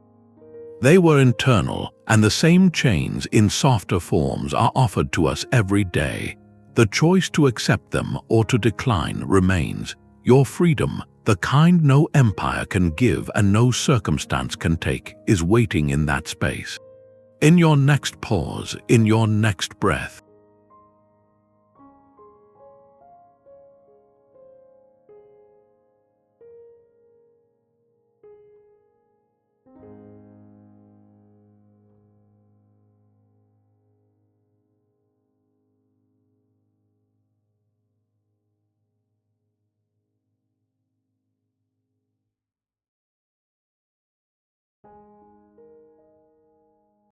They were internal, and the same chains in softer forms are offered to us every day. The choice to accept them or to decline remains. Your freedom, the kind no empire can give and no circumstance can take, is waiting in that space. In your next pause, in your next breath.